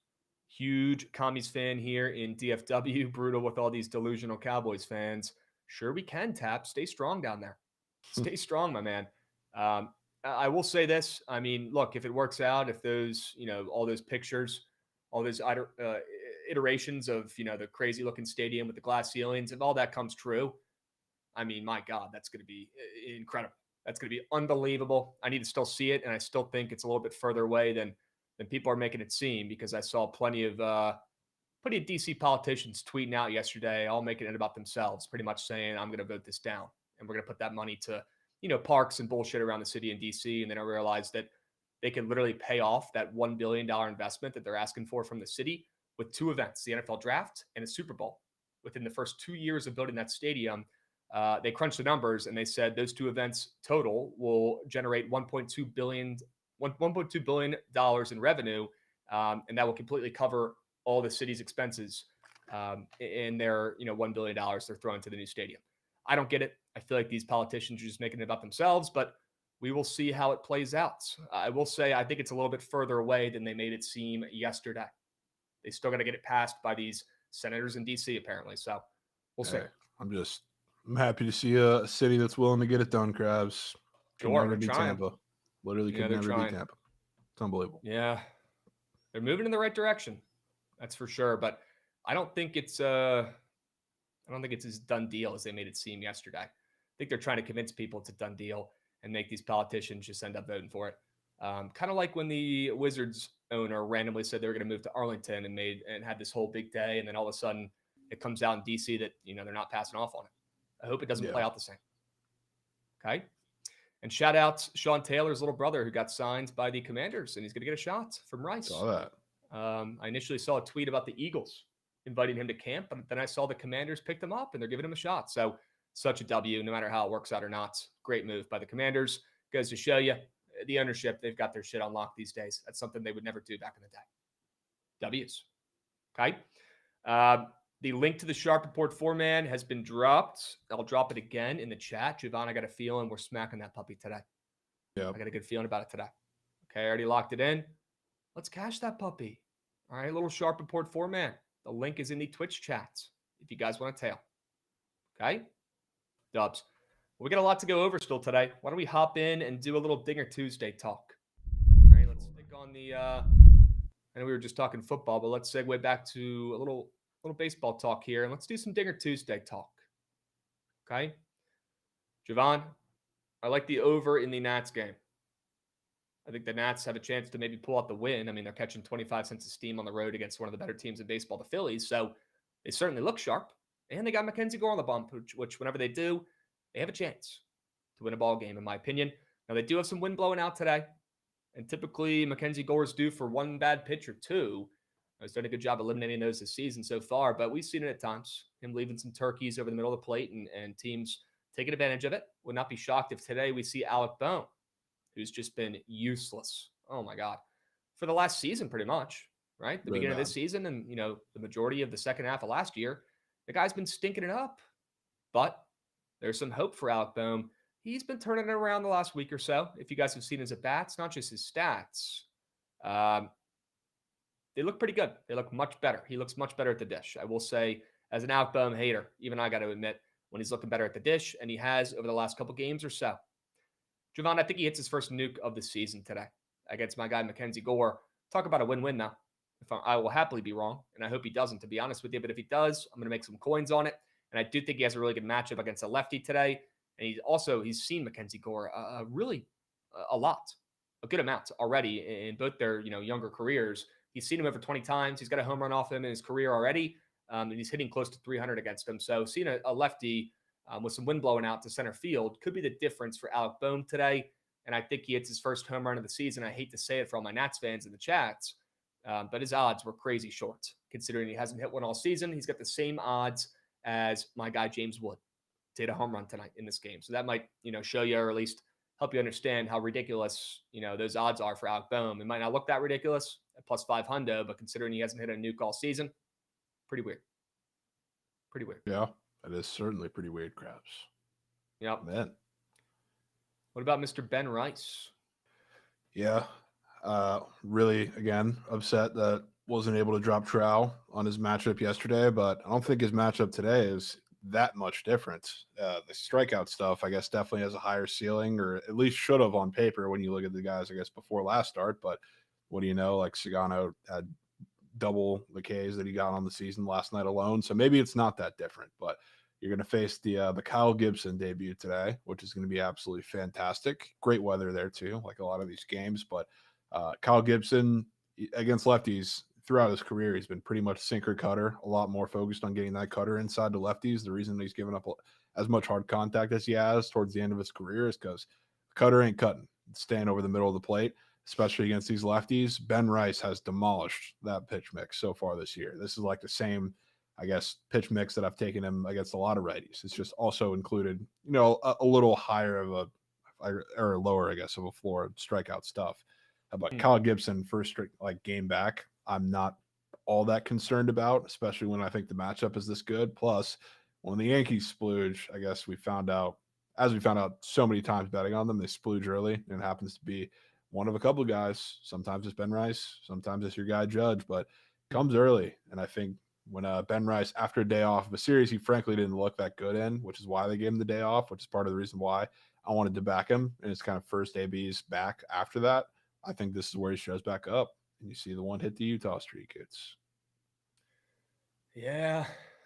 S3: Huge Commies fan here in DFW. Brutal with all these delusional Cowboys fans. Sure we can, Tap. Stay strong down there. Stay strong, my man. I will say this. I mean, look, if it works out, if those, all those pictures, all those iterations of, the crazy looking stadium with the glass ceilings, if all that comes true, I mean, my God, that's going to be incredible. That's going to be unbelievable. I need to still see it, and I still think it's a little bit further away than people are making it seem, because I saw plenty of DC politicians tweeting out yesterday, all making it about themselves, pretty much saying, I'm going to vote this down, and we're going to put that money to parks and bullshit around the city in DC. And then I realized that they can literally pay off that $1 billion investment that they're asking for from the city with 2 events, the NFL draft and a Super Bowl. Within the first 2 years of building that stadium, they crunched the numbers and they said those 2 events total will generate $1.2 billion in revenue. And that will completely cover all the city's expenses in their, $1 billion they're throwing to the new stadium. I don't get it. I feel like these politicians are just making it about themselves, but we will see how it plays out. I will say, I think it's a little bit further away than they made it seem yesterday. They still got to get it passed by these senators in DC, apparently. So we'll see.
S4: I'm happy to see a city that's willing to get it done, Krabs. Could never be Tampa. Literally could never be Tampa. It's unbelievable.
S3: Yeah. They're moving in the right direction. That's for sure. But I don't think it's as done deal as they made it seem yesterday. I think they're trying to convince people it's a done deal and make these politicians just end up voting for it. Kind of like when the Wizards owner randomly said they were going to move to Arlington and had this whole big day, and then all of a sudden it comes out in DC that they're not passing off on it. I hope it doesn't play out the same. Okay. And shout out Sean Taylor's little brother who got signed by the Commanders, and he's going to get a shot from Rice.
S4: Saw that.
S3: I initially saw a tweet about the Eagles inviting him to camp, but then I saw the Commanders picked him up and they're giving him a shot. So such a W, no matter how it works out or not. Great move by the Commanders. Goes to show you the ownership, they've got their shit on lock these days. That's something they would never do back in the day. W's. Okay. The link to the Sharp Report 4-man has been dropped. I'll drop it again in the chat. Jovan, I got a feeling we're smacking that puppy today.
S4: Yeah.
S3: I got a good feeling about it today. Okay, I already locked it in. Let's cash that puppy. All right, little Sharp Report 4-man. The link is in the Twitch chat if you guys want to tail. Okay? Dubs. We got a lot to go over still today. Why don't we hop in and do a little Dinger Tuesday talk? All right, let's stick on the I know we were just talking football, but let's segue back to a little baseball talk here, and let's do some Dinger Tuesday talk. Okay? Jovan, I like the over in the Nats game. I think the Nats have a chance to maybe pull out the win. I mean, they're catching 25 cents of steam on the road against one of the better teams in baseball, the Phillies, so they certainly look sharp. And they got Mackenzie Gore on the bump, which whenever they do, they have a chance to win a ball game, in my opinion. Now, they do have some wind blowing out today, and typically Mackenzie Gore is due for one bad pitch or two. He's done a good job eliminating those this season so far, but we've seen it at times, him leaving some turkeys over the middle of the plate and teams taking advantage of it. Would not be shocked if today we see Alec Bohm, who's just been useless. Oh, my God. For the last season, pretty much, right? The beginning of this season and, the majority of the second half of last year, the guy's been stinking it up. But there's some hope for Alec Bohm. He's been turning it around the last week or so. If you guys have seen his at-bats, not just his stats, they look pretty good. They look much better. He looks much better at the dish. I will say, as an Alec Bohm hater, even I got to admit, when he's looking better at the dish, and he has over the last couple games or so. Jovan, I think he hits his first nuke of the season today against my guy, Mackenzie Gore. Talk about a win-win now. I will happily be wrong, and I hope he doesn't, to be honest with you. But if he does, I'm going to make some coins on it. And I do think he has a really good matchup against a lefty today. And he's seen Mackenzie Gore a good amount already in both their younger careers. He's seen him over 20 times. He's got a home run off him in his career already. And he's hitting close to 300 against him. So seeing a lefty with some wind blowing out to center field could be the difference for Alec Bohm today. And I think he hits his first home run of the season. I hate to say it for all my Nats fans in the chats, but his odds were crazy short, considering he hasn't hit one all season. He's got the same odds as my guy James Wood to hit a home run tonight in this game. So that might, show you, or at least help you understand how ridiculous, those odds are for Alec Bohm. It might not look that ridiculous at plus 500, but considering he hasn't hit a nuke all season, pretty weird. Pretty weird.
S4: Yeah, that is certainly pretty weird, Krabs.
S3: Yep.
S4: Man.
S3: What about Mr. Ben Rice?
S4: Yeah. Really, again, upset that wasn't able to drop Trow on his matchup yesterday, but I don't think his matchup today is that much different. The strikeout stuff, I guess, definitely has a higher ceiling, or at least should have on paper when you look at the guys, I guess, before last start. But what do you know? Like, Sagano had double the Ks that he got on the season last night alone. So maybe it's not that different, but you're going to face the Kyle Gibson debut today, which is going to be absolutely fantastic. Great weather there too, like a lot of these games. But Kyle Gibson against lefties throughout his career, he's been pretty much sinker cutter, a lot more focused on getting that cutter inside to lefties. The reason he's given up as much hard contact as he has towards the end of his career is because cutter ain't cutting. It's staying over the middle of the plate, especially against these lefties. Ben Rice has demolished that pitch mix so far this year. This is like the same, I guess, pitch mix that I've taken him against a lot of righties. It's just also included, a little higher of a, or lower, I guess, of a floor strikeout stuff. But Kyle Gibson, first game back, I'm not all that concerned about, especially when I think the matchup is this good. Plus, when the Yankees splooge, I guess we found out so many times betting on them, they splooge early, and it happens to be one of a couple of guys. Sometimes it's Ben Rice, sometimes it's your guy Judge, but comes early. And I think when Ben Rice, after a day off of a series he frankly didn't look that good in, which is why they gave him the day off, which is part of the reason why I wanted to back him. And it's kind of first AB's back after that. I think this is where he shows back up, and you see the one hit the Utah streak.
S3: Yeah,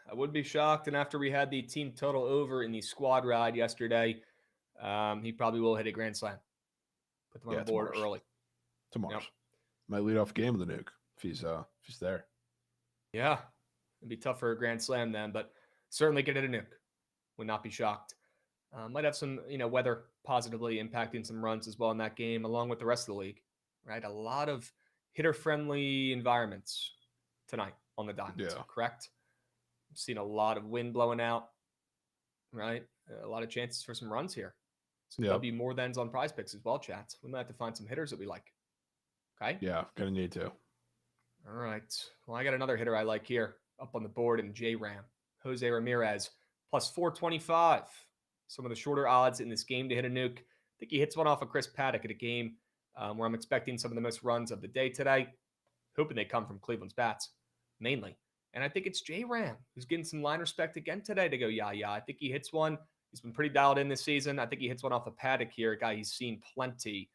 S3: I wouldn't be shocked. And after we had the team total over in the squad ride yesterday, he probably will hit a grand slam. Put them on the board early.
S4: Tomorrow. Yep. Might lead off game with the nuke if he's there.
S3: Yeah, it'd be tough for a grand slam then, but certainly get it a nuke. Would not be shocked. Might have some, weather positively impacting some runs as well in that game, along with the rest of the league, right? A lot of hitter-friendly environments tonight on the Diamonds, correct? I've seen a lot of wind blowing out, right? A lot of chances for some runs here. Some W more thans on Prize Picks as well, chats. We might have to find some hitters that we like. Okay?
S4: Yeah, gonna need to.
S3: All right. Well, I got another hitter I like here up on the board in J-Ram. Jose Ramirez, plus 425. Some of the shorter odds in this game to hit a nuke. I think he hits one off of Chris Paddock at a game where I'm expecting some of the most runs of the day today. Hoping they come from Cleveland's bats, mainly. And I think it's J-Ram who's getting some line respect again today to go, yeah. I think he hits one. He's been pretty dialed in this season. I think he hits one off of Paddock here, a guy he's seen plenty.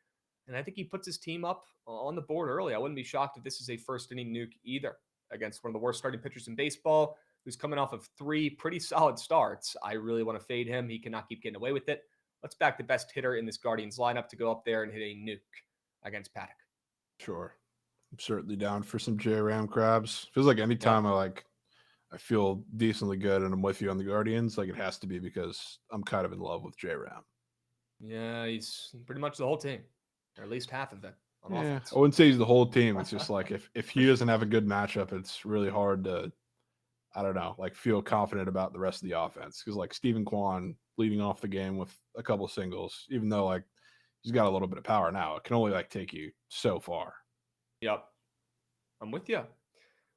S3: And I think he puts his team up on the board early. I wouldn't be shocked if this is a first-inning nuke either against one of the worst starting pitchers in baseball, who's coming off of 3 pretty solid starts. I really want to fade him. He cannot keep getting away with it. Let's back the best hitter in this Guardians lineup to go up there and hit a nuke against Paddock.
S4: Sure. I'm certainly down for some J-Ram Krabs. Feels like anytime I feel decently good and I'm with you on the Guardians, it has to be because I'm kind of in love with J-Ram.
S3: Yeah, he's pretty much the whole team, or at least half of it on offense.
S4: I wouldn't say he's the whole team. It's just if he doesn't have a good matchup, it's really hard to, I don't know, feel confident about the rest of the offense. Because Steven Kwan leading off the game with a couple singles, even though he's got a little bit of power now, it can only take you so far.
S3: Yep. I'm with you.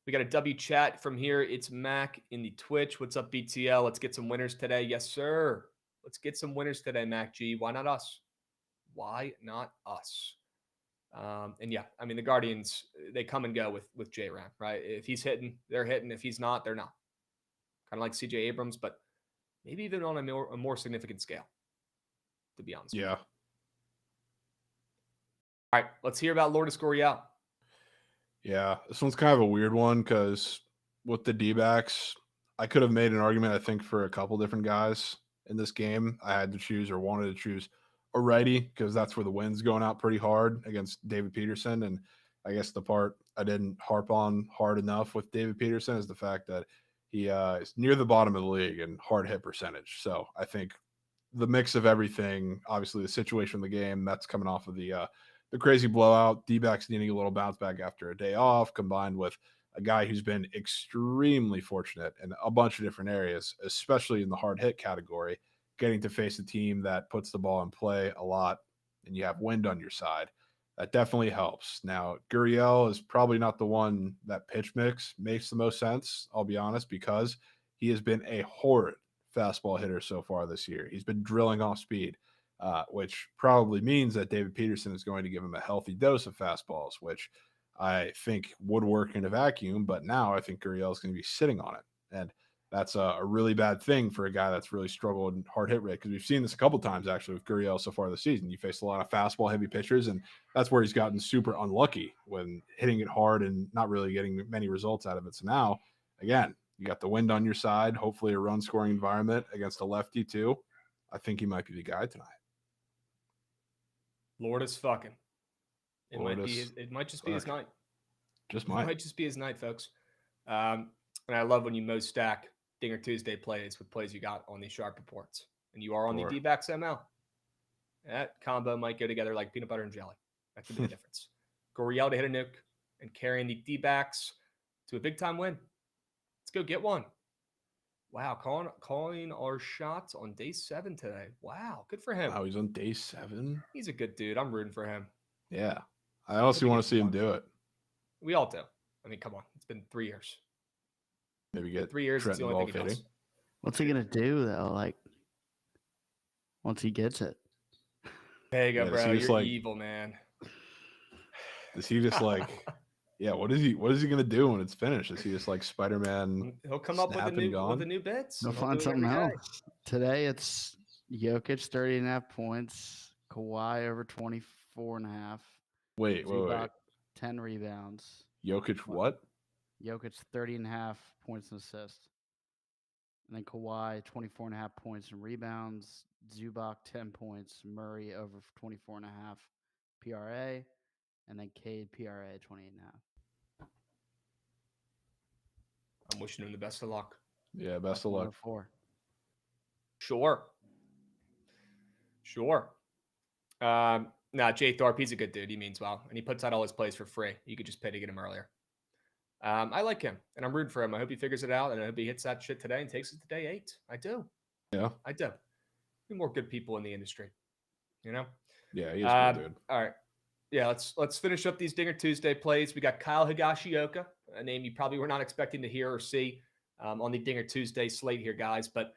S3: We got a W chat from here. It's Mac in the Twitch. What's up, BTL? Let's get some winners today. Yes, sir. Let's get some winners today, Mac G. Why not us? Why not us? And yeah, I mean, the Guardians, they come and go with J-Ram, right? If he's hitting, they're hitting. If he's not, they're not. Kind of like CJ Abrams, but maybe even on a more significant scale, to be honest.
S4: Yeah.
S3: All right, let's hear about Lourdes Gurriel.
S4: Yeah, this one's kind of a weird one because with the D-backs, I could have made an argument, I think, for a couple different guys in this game. I had to choose or wanted to choose a righty because that's where the wind's going out pretty hard against David Peterson. And I guess the part I didn't harp on hard enough with David Peterson is the fact that he is near the bottom of the league in hard hit percentage. So I think the mix of everything, obviously the situation in the game, Mets coming off of the crazy blowout, D-backs needing a little bounce back after a day off, combined with a guy who's been extremely fortunate in a bunch of different areas, especially in the hard hit category, getting to face a team that puts the ball in play a lot and you have wind on your side. That definitely helps. Now, Gurriel is probably not the one that pitch mix makes the most sense, I'll be honest, because he has been a horrid fastball hitter so far this year. He's been drilling off speed. Which probably means that David Peterson is going to give him a healthy dose of fastballs, which I think would work in a vacuum. But now I think Gurriel is going to be sitting on it. And that's a really bad thing for a guy that's really struggled in hard hit rate, because we've seen this a couple times actually with Gurriel so far this season. You face a lot of fastball heavy pitchers, and that's where he's gotten super unlucky when hitting it hard and not really getting many results out of it. So now, again, you got the wind on your side, hopefully a run scoring environment against a lefty too. I think he might be the guy tonight.
S3: Lourdes fucking. It might just be his night.
S4: Just
S3: It
S4: might.
S3: might just be his night, folks. And I love when you most stack Dinger Tuesday plays with plays you got on these sharp reports. And you are on the D-backs ML. That combo might go together like peanut butter and jelly. That could be the difference. Gurriel to hit a nuke and carrying the D-backs to a big-time win. Let's go get one. Wow, calling our shots on day 7 today. Wow, good for him.
S4: Wow, he's on day 7.
S3: He's a good dude. I'm rooting for him.
S4: Yeah. I honestly want to see him do it.
S3: We all do. I mean, come on. It's been 3 years.
S4: Maybe get
S3: 3 years. It's the only thing he does.
S5: What's he gonna do though? Like once he gets it.
S3: There you go, bro. You're evil, man.
S4: Is he just like, yeah? What is he gonna do when it's finished? Is he just like Spider-Man?
S3: He'll come up with a new bits.
S5: He'll find something else. Today it's Jokic 30.5 points, Kawhi over 24.5.
S4: Wait.
S5: 10 rebounds.
S4: Jokic what?
S5: Jokic 30.5 points and assists. And then Kawhi 24.5 points and rebounds. Zubac 10 points. Murray over 24.5 PRA. And then Cade PRA 28.5.
S3: I'm wishing him the best of luck.
S4: Yeah, best of luck.
S3: 4. Sure. Jay Thorpe, he's a good dude. He means well. And he puts out all his plays for free. You could just pay to get him earlier. I like him, and I'm rooting for him. I hope he figures it out, and I hope he hits that shit today and takes it to day 8. I do.
S4: Yeah.
S3: I do. Be more good people in the industry, you know?
S4: Yeah, he's a good dude.
S3: All right. Yeah, let's finish up these Dinger Tuesday plays. We got Kyle Higashioka, a name you probably were not expecting to hear or see on the Dinger Tuesday slate here, guys. But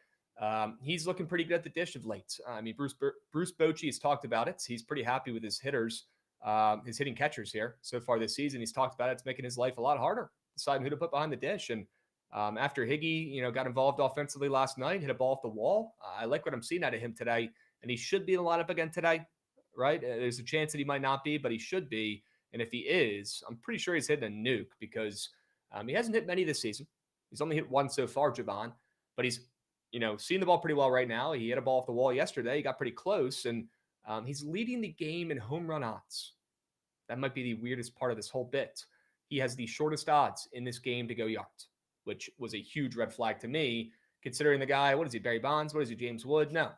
S3: he's looking pretty good at the dish of late. I mean, Bruce Bochy has talked about it. He's pretty happy with his hitters. His hitting catchers here so far this season. He's talked about it. It's making his life a lot harder, deciding who to put behind the dish. And after Higgy, got involved offensively last night, hit a ball off the wall. I like what I'm seeing out of him today, and he should be in the lineup again today, right? There's a chance that he might not be, but he should be. And if he is, I'm pretty sure he's hitting a nuke because he hasn't hit many this season. He's only hit one so far, Jovan, but he's, seeing the ball pretty well right now. He hit a ball off the wall yesterday. He got pretty close, and he's leading the game in home run odds. That might be the weirdest part of this whole bit. He has the shortest odds in this game to go yards, which was a huge red flag to me, considering the guy, what is he, Barry Bonds? What is he, James Wood? No.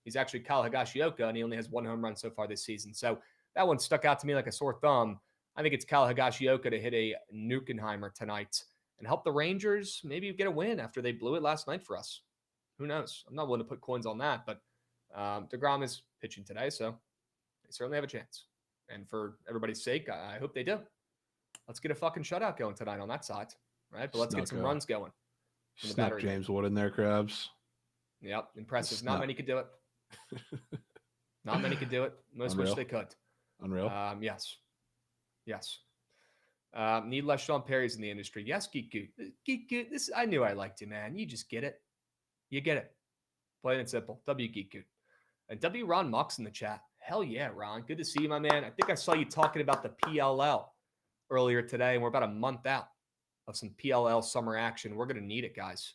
S3: He's actually Kyle Higashioka, and he only has 1 home run so far this season. So that one stuck out to me like a sore thumb. I think it's Kyle Higashioka to hit a Nukenheimer tonight and help the Rangers maybe get a win after they blew it last night for us. Who knows? I'm not willing to put coins on that, but DeGrom is pitching today, so they certainly have a chance. And for everybody's sake, I hope they do. Let's get a fucking shutout going tonight on that side, right? But let's get some runs going.
S4: Snuck James Wood in there, Krabs.
S3: Yep, impressive. Not many could do it. Not many could do it. Most wish they could.
S4: Unreal.
S3: Yes. Need less Sean Perry's in the industry. Yes, Geek. This I knew I liked you, man. You just get it. You get it. Plain and simple. W Geek. And W Ron Muck's in the chat. Hell yeah, Ron. Good to see you, my man. I think I saw you talking about the PLL earlier today, and we're about a month out of some PLL summer action. We're going to need it, guys.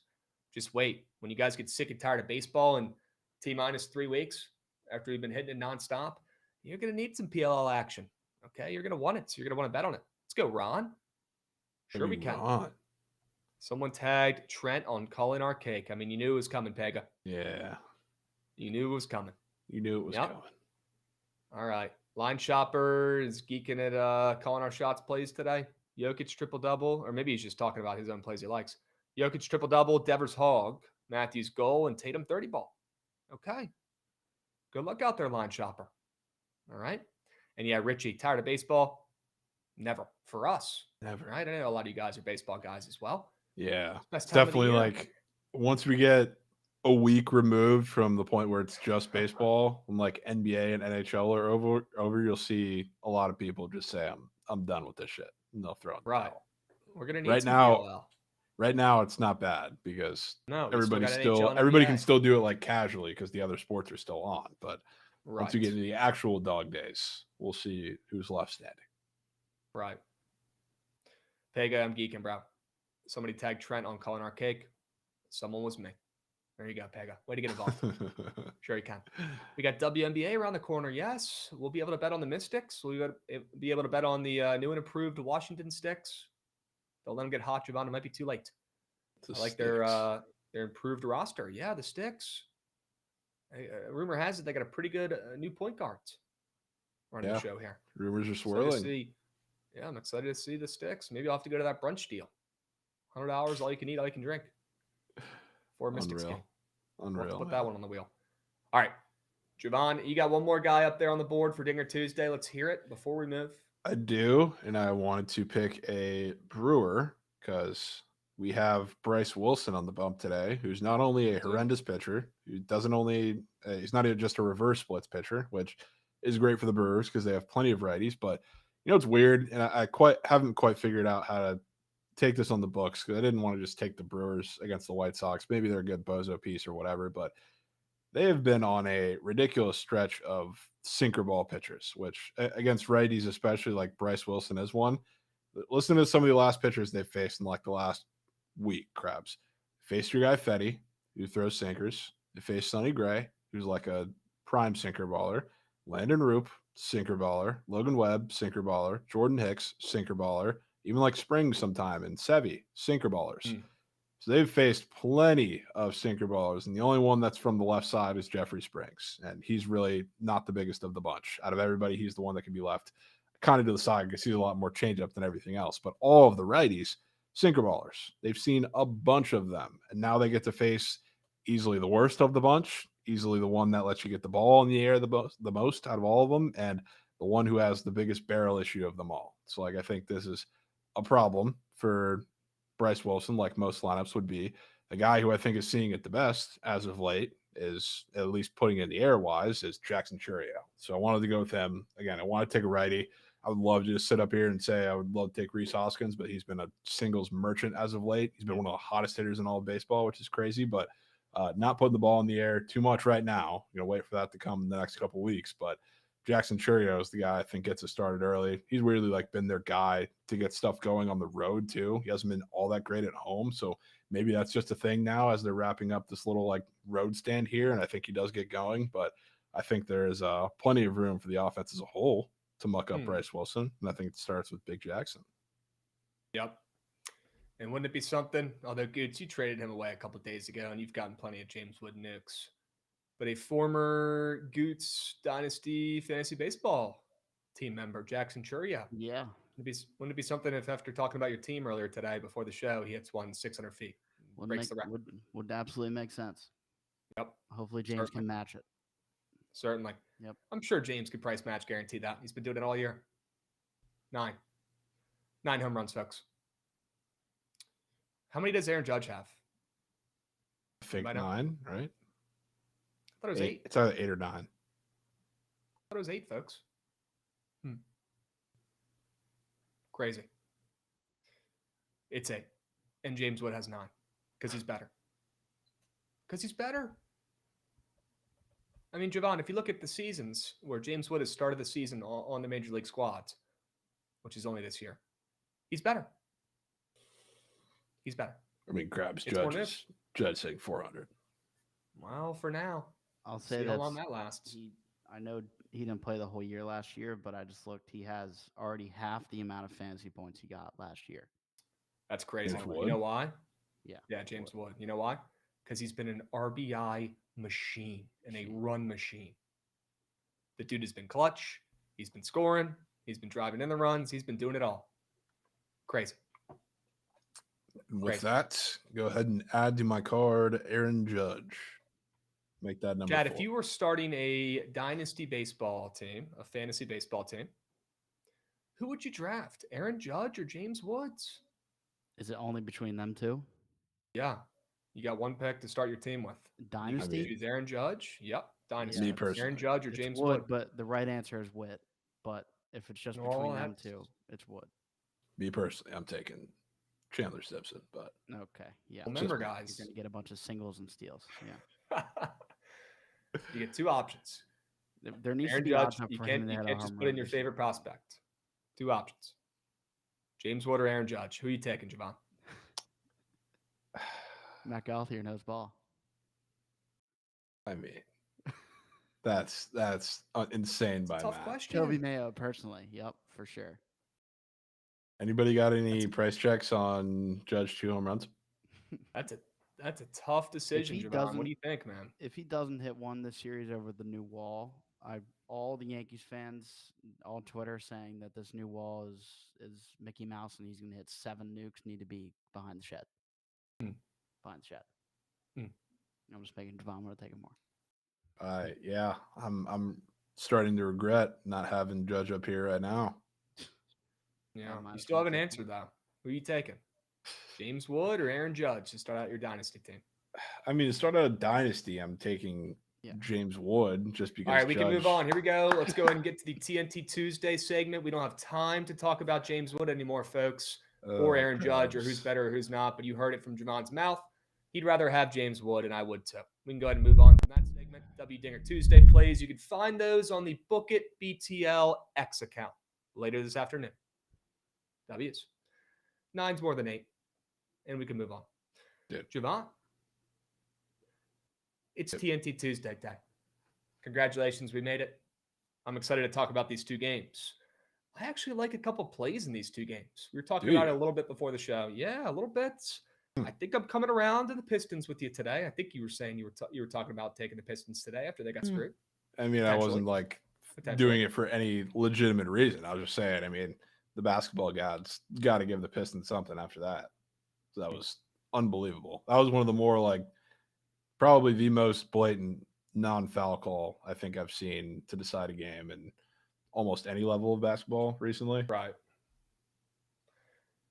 S3: Just wait. When you guys get sick and tired of baseball and T-minus 3 weeks after you've been hitting it nonstop, you're going to need some PLL action. Okay? You're going to want it. So you're going to want to bet on it. Let's go, Ron. Sure we can.
S4: Ron.
S3: Someone tagged Trent on calling our cake. I mean, you knew it was coming, Pega.
S4: Yeah.
S3: You knew it was coming.
S4: You knew it was coming.
S3: All right. Line Shopper is geeking at calling our shots plays today. Jokic triple-double, or maybe he's just talking about his own plays he likes. Jokic triple-double, Devers hog, Matthews goal, and Tatum 30 ball. Okay. Good luck out there, Line Shopper. All right. And yeah, Richie, tired of baseball? Never. For us.
S4: Never.
S3: Right? I know a lot of you guys are baseball guys as well.
S4: Yeah. It's definitely like once we get a week removed from the point where it's just baseball, when like NBA and NHL are over, you'll see a lot of people just say, I'm done with this shit. And they'll throw in the towel.
S3: We're gonna need some PLL.
S4: Right now it's not bad because everybody can
S3: NBA.
S4: still do it like casually because the other sports are still on. But
S3: Right.
S4: Once we get into the actual dog days, we'll see who's left standing.
S3: Right. Pega, I'm geeking, bro. Somebody tagged Trent on calling our cake. Someone was me. There you go, Pega. Way to get involved. Sure you can. We got WNBA around the corner. Yes, we'll be able to bet on the Mystics. We'll be able to bet on the new and improved Washington Sticks. Don't let them get hot, Jovan. It might be too late. I like their improved roster. Yeah, the Sticks. Rumor has it they got a pretty good new point guards running the show here.
S4: Rumors are swirling.
S3: I'm excited to see the Sticks. Maybe I'll have to go to that brunch deal. $100, all you can eat, all you can drink. For a Mystics game.
S4: Unreal.
S3: We'll have to put that one on the wheel. All right. Jovan, you got one more guy up there on the board for Dinger Tuesday. Let's hear it before we move.
S4: I do, and I wanted to pick a brewer because we have Bryce Wilson on the bump today, who's not only a horrendous pitcher, who doesn't only he's not even just a reverse splits pitcher, which is great for the Brewers because they have plenty of righties. But it's weird, and I haven't quite figured out how to take this on the books because I didn't want to just take the Brewers against the White Sox. Maybe they're a good bozo piece or whatever, but they have been on a ridiculous stretch of sinker ball pitchers, which against righties, especially like Bryce Wilson is one. Listen to some of the last pitchers they've faced in like the last week, Krabs. Faced your guy Fetty, who throws sinkers. They faced Sonny Gray, who's like a prime sinker baller. Landon Roop, sinker baller. Logan Webb, sinker baller. Jordan Hicks, sinker baller. Even like Spring sometime and Sevy, sinker ballers. So they've faced plenty of sinker ballers, and the only one that's from the left side is Jeffrey Springs, and he's really not the biggest of the bunch. Out of everybody, he's the one that can be left kind of to the side because he's a lot more changeup than everything else. But all of the righties, sinker ballers, they've seen a bunch of them, and now they get to face easily the worst of the bunch, easily the one that lets you get the ball in the air the most out of all of them, and the one who has the biggest barrel issue of them all. So, I think this is a problem for Bryce Wilson, like most lineups would be. The guy who I think is seeing it the best as of late is, at least putting it in the air wise, is Jackson Churio. So I wanted to go with him. Again, I want to take a righty. I would love to just sit up here and say I would love to take Rhys Hoskins, but he's been a singles merchant as of late. He's been one of the hottest hitters in all of baseball, which is crazy, but not putting the ball in the air too much right now. Wait for that to come in the next couple of weeks, but Jackson Churio is the guy I think gets it started early. He's really been their guy to get stuff going on the road too. He hasn't been all that great at home, so maybe that's just a thing now as they're wrapping up this little road stand here, and I think he does get going. But I think there is plenty of room for the offense as a whole to muck up Bryce Wilson, and I think it starts with Big Jackson.
S3: Yep. And wouldn't it be something? Although Goods, you traded him away a couple of days ago, and you've gotten plenty of James Wood nukes. But a former Goots Dynasty Fantasy Baseball team member, Jackson Churio.
S5: Yeah.
S3: Wouldn't it be something if after talking about your team earlier today before the show, he hits one 600 feet, breaks the record?
S5: Would absolutely make sense.
S3: Yep.
S5: Hopefully James can match it.
S3: Certainly.
S5: Yep.
S3: I'm sure James could price match guarantee that. He's been doing it all year. 9 home runs, folks. How many does Aaron Judge have?
S4: I think 9, right?
S3: I thought it was 8.
S4: It's either 8 or 9. I
S3: thought it was 8, folks. Crazy. It's 8. And James Wood has 9 because he's better. I mean, Jovan, if you look at the seasons where James Wood has started the season on the major league squads, which is only this year, he's better.
S4: I mean, Krabs Judge saying 400.
S3: Well, for now.
S5: I'll say
S3: how long that lasts.
S5: I know he didn't play the whole year last year, but I just looked. He has already half the amount of fantasy points he got last year.
S3: That's crazy. You know why?
S5: Yeah,
S3: James Wood. You know why? Because he's been an RBI machine and a run machine. The dude has been clutch. He's been scoring. He's been driving in the runs. He's been doing it all. Crazy.
S4: With that, go ahead and add to my card Aaron Judge. Make that number
S3: Chad,
S4: 4.
S3: if you were starting a dynasty baseball team, a fantasy baseball team, who would you draft? Aaron Judge or James Woods?
S5: Is it only between them two?
S3: Yeah. You got one pick to start your team with.
S5: Dynasty?
S3: Choose Aaron Judge. Yep. Dynasty.
S4: Me personally.
S3: Aaron Judge or James Wood.
S5: But the right answer is Witt. But if it's just between them two, it's Wood.
S4: Me personally, I'm taking Chandler Simpson, but
S5: okay, yeah.
S3: Remember, guys,
S5: you're gonna get a bunch of singles and steals. Yeah.
S3: You get 2 options.
S5: There needs
S3: Aaron
S5: to be
S3: Judge,
S5: option
S3: you
S5: for
S3: can't
S5: him
S3: just put in your favorite prospect. 2 options. James Wood or Aaron Judge. Who are you taking, Jovan?
S5: Matt Gauthier knows ball.
S4: I mean, that's insane by
S3: Tough
S4: Matt.
S3: question.
S5: Kobe Mayo, personally. Yep, for sure.
S4: Anybody got any price checks on Judge 2 home runs?
S3: That's a tough decision,
S5: he
S3: Javon. What
S5: doesn't-
S3: do you think, man?
S5: If he doesn't hit one this series over the new wall, all the Yankees fans on Twitter saying that this new wall is Mickey Mouse and he's going to hit 7 nukes need to be behind the shed.
S3: Hmm.
S5: Behind the shed.
S3: Hmm.
S5: I'm just making Javon want to take it more.
S4: Yeah, I'm starting to regret not having Judge up here right now.
S3: Yeah, you
S5: minus
S3: still haven't
S5: 150.
S3: answered though. Who are you taking? James Wood or Aaron Judge to start out your dynasty team?
S4: I mean, to start out a dynasty, I'm taking James Wood just because.
S3: All right, we
S4: Judge...
S3: can move on. Here we go. Let's go ahead and get to the TNT Tuesday segment. We don't have time to talk about James Wood anymore, folks, or Aaron Judge, or who's better or who's not. But you heard it from Javon's mouth. He'd rather have James Wood, and I would too. We can go ahead and move on from that segment. W Dinger Tuesday plays. You can find those on the Bookit BTL X account later this afternoon. W's. 9's more than 8. And we can move on.
S4: Dude.
S3: Javon, it's TNT Tuesday day. Congratulations, we made it. I'm excited to talk about these two games. I actually like a couple plays in these two games. We were talking about it a little bit before the show. Yeah, a little bit. I think I'm coming around to the Pistons with you today. I think you were saying you were talking about taking the Pistons today after they got screwed.
S4: I mean, I wasn't like doing it for any legitimate reason. I was just saying, I mean, the basketball gods got to give the Pistons something after that. So that was unbelievable. That was one of the more like probably the most blatant non-foul call I think I've seen to decide a game in almost any level of basketball recently.
S3: Right.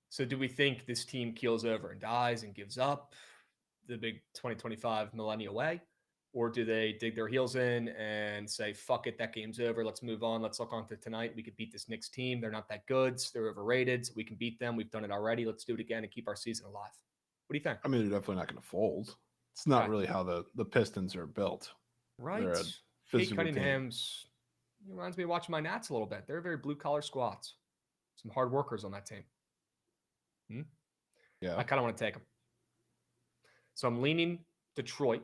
S3: So do we think this team keels over and dies and gives up the big 2025 millennial way? Or do they dig their heels in and say, fuck it, that game's over. Let's move on. Let's look on to tonight. We could beat this Knicks team. They're not that good. They're overrated. So we can beat them. We've done it already. Let's do it again and keep our season alive. What do you think?
S4: I mean, they're definitely not going to fold. It's not really how the Pistons are built.
S3: Right. Kate Cunningham's reminds me of watching my Nats a little bit. They're very blue-collar squads. Some hard workers on that team.
S4: Yeah.
S3: I kind of want to take them. So I'm leaning Detroit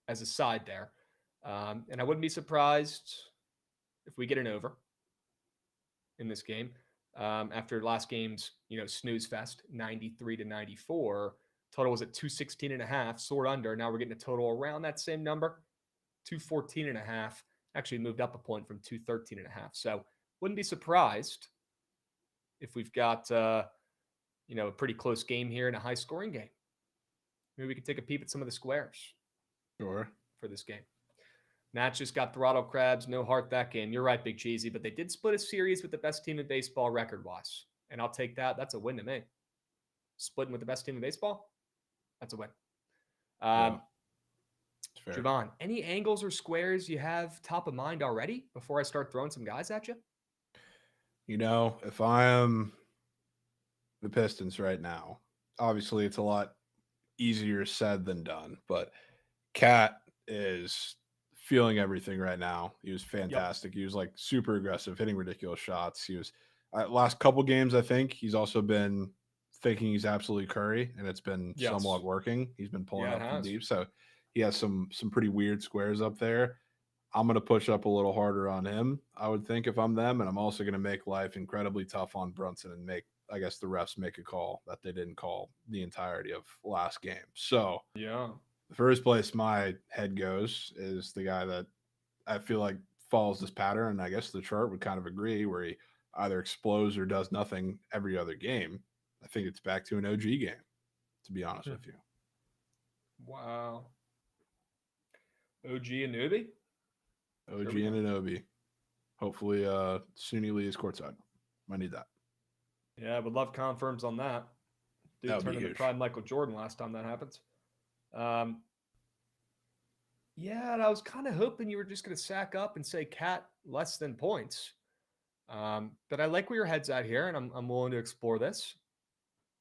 S3: as a side there. And I wouldn't be surprised if we get an over in this game. After last game's, snooze fest, 93-94. Total was at 216.5, soared under. Now we're getting a total around that same number, 214.5. Actually moved up a point from 213.5. So wouldn't be surprised if we've got, a pretty close game here and a high-scoring game. Maybe we could take a peep at some of the squares.
S4: Sure.
S3: For this game. Nats just got throttled Krabs, no heart that game. You're right, Big Cheesy, but they did split a series with the best team in baseball record-wise. And I'll take that. That's a win to me. Splitting with the best team in baseball? That's a win. Jovan, any angles or squares you have top of mind already before I start throwing some guys at you?
S4: If I am the Pistons right now, obviously it's a lot easier said than done, but Cat is feeling everything right now. He was fantastic. Yep. He was like super aggressive, hitting ridiculous shots. He was last couple games, I think he's also been thinking he's absolutely Curry, and it's been somewhat working. He's been pulling up from deep, so he has some pretty weird squares up there. I'm going to push up a little harder on him, I would think, if I'm them, and I'm also going to make life incredibly tough on Brunson and make, I guess, the refs make a call that they didn't call the entirety of last game. So the first place my head goes is the guy that I feel like follows this pattern, and I guess the chart would kind of agree, where he either explodes or does nothing every other game. I think it's back to an OG game, to be honest with you.
S3: Wow. OG Anunoby?
S4: OG Anunoby. Hopefully, Suni Lee is courtside. Might need that.
S3: Yeah, I would love confirms on that. Dude turned into prime Michael Jordan last time that happens. Yeah, and I was kind of hoping you were just going to sack up and say Cat less than points. But I like where your head's at here, and I'm willing to explore this.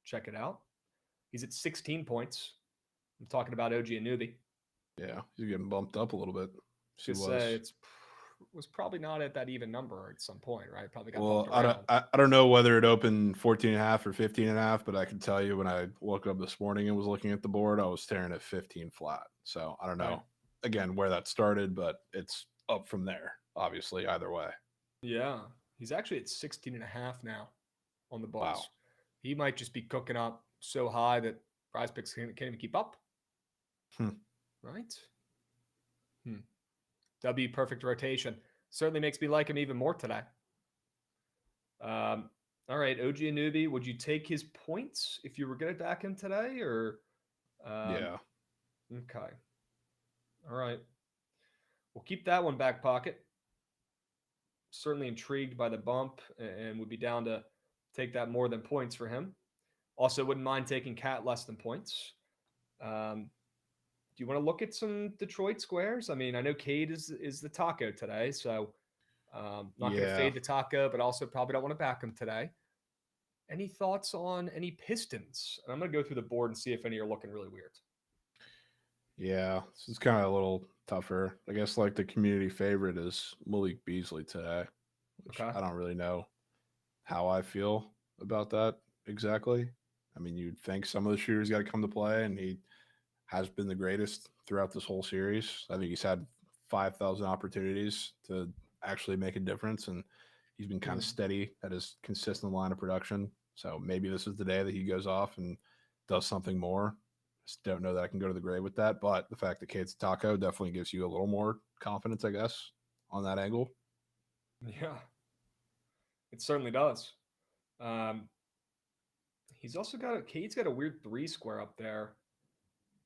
S3: Check it out. He's at 16 points. I'm talking about OG Anunoby.
S4: Yeah, he's getting bumped up a little bit.
S3: It's was probably not at that even number at some point, right? Probably got
S4: Well,
S3: bumped
S4: I don't
S3: around.
S4: I don't know whether it opened 14.5 or 15.5, but I can tell you when I woke up this morning and was looking at the board, I was staring at 15 flat. So I don't know
S3: Right.
S4: again where that started, but it's up from there, obviously, either way.
S3: Yeah. He's actually at 16.5 now on the
S4: Wow.
S3: books. He might just be cooking up so high that prize picks can't even keep up.
S4: Hmm.
S3: Right? W perfect rotation. Certainly makes me like him even more today. All right, OG Anubi, would you take his points if you were going to back him today, or?
S4: Yeah.
S3: Okay. All right. We'll keep that one back pocket. Certainly intrigued by the bump and would be down to take that more than points for him. Also, wouldn't mind taking Cat less than points. Do you want to look at some Detroit squares? I mean, I know Cade is the taco today, so not going to
S4: Yeah.
S3: fade the taco, but also probably don't want to back him today. Any thoughts on any Pistons? And I'm going to go through the board and see if any are looking really weird.
S4: Yeah. This is kind of a little tougher. I guess like the community favorite is Malik Beasley today, which
S3: Okay.
S4: I don't really know how I feel about that exactly. I mean, you'd think some of the shooters got to come to play, and he has been the greatest throughout this whole series. I think he's had 5,000 opportunities to actually make a difference, and he's been kind of steady at his consistent line of production. So maybe this is the day that he goes off and does something more. Just don't know that I can go to the grave with that, but the fact that Kate's taco definitely gives you a little more confidence, I guess, on that angle.
S3: Yeah, it certainly does. He's also got Cade's got a weird 3 square up there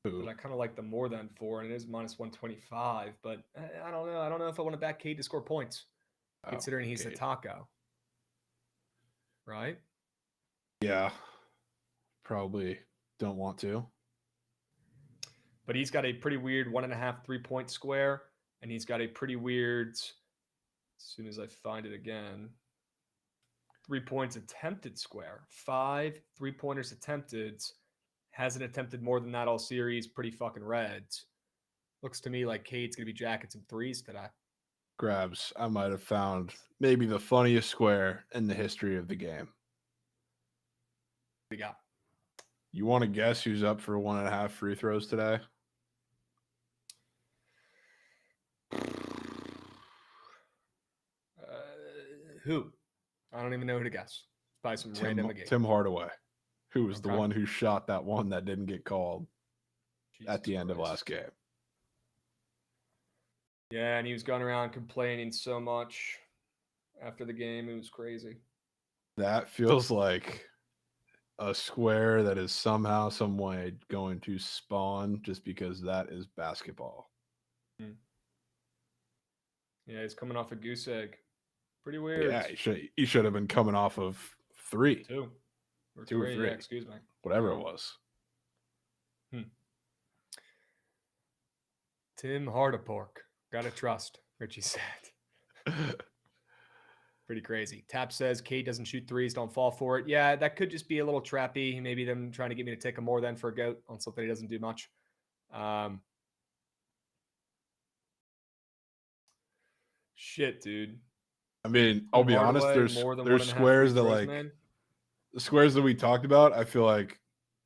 S4: Ooh.
S3: that I kind of like the more than for, and it is minus 125. But I don't know. I don't know if I want to back Cade to score points, considering he's a taco. Right?
S4: Yeah, probably don't want to.
S3: But he's got a pretty weird 1.5 3-point square, and he's got a pretty weird, as soon as I find it again, 3 points attempted square. 5 3-pointers attempted. Hasn't attempted more than that all series. Pretty fucking reds. Looks to me like Cade's going to be jacking some threes today.
S4: Krabs, I might have found maybe the funniest square in the history of the game.
S3: What do you got?
S4: You want to guess who's up for 1.5 free throws today?
S3: Who? I don't even know who to guess. By some random game.
S4: Tim Hardaway, who was the one who shot that one that didn't get called at the end of last game.
S3: Yeah, and he was going around complaining so much after the game. It was crazy.
S4: That feels like a square that is somehow, some way going to spawn just because that is basketball.
S3: Yeah, he's coming off a goose egg. Pretty weird.
S4: Yeah, he should have been coming off of 3.
S3: 2. Or
S4: 2 or 3.
S3: Yeah, excuse me.
S4: Whatever it was.
S3: Tim Hardapork. Gotta trust, Richie said. Pretty crazy. Tap says Kate doesn't shoot threes, don't fall for it. Yeah, that could just be a little trappy. Maybe them trying to get me to take a more than for a goat on something he doesn't do much. Shit, dude.
S4: I mean, I'll be honest, there's squares that like the squares that we talked about, I feel like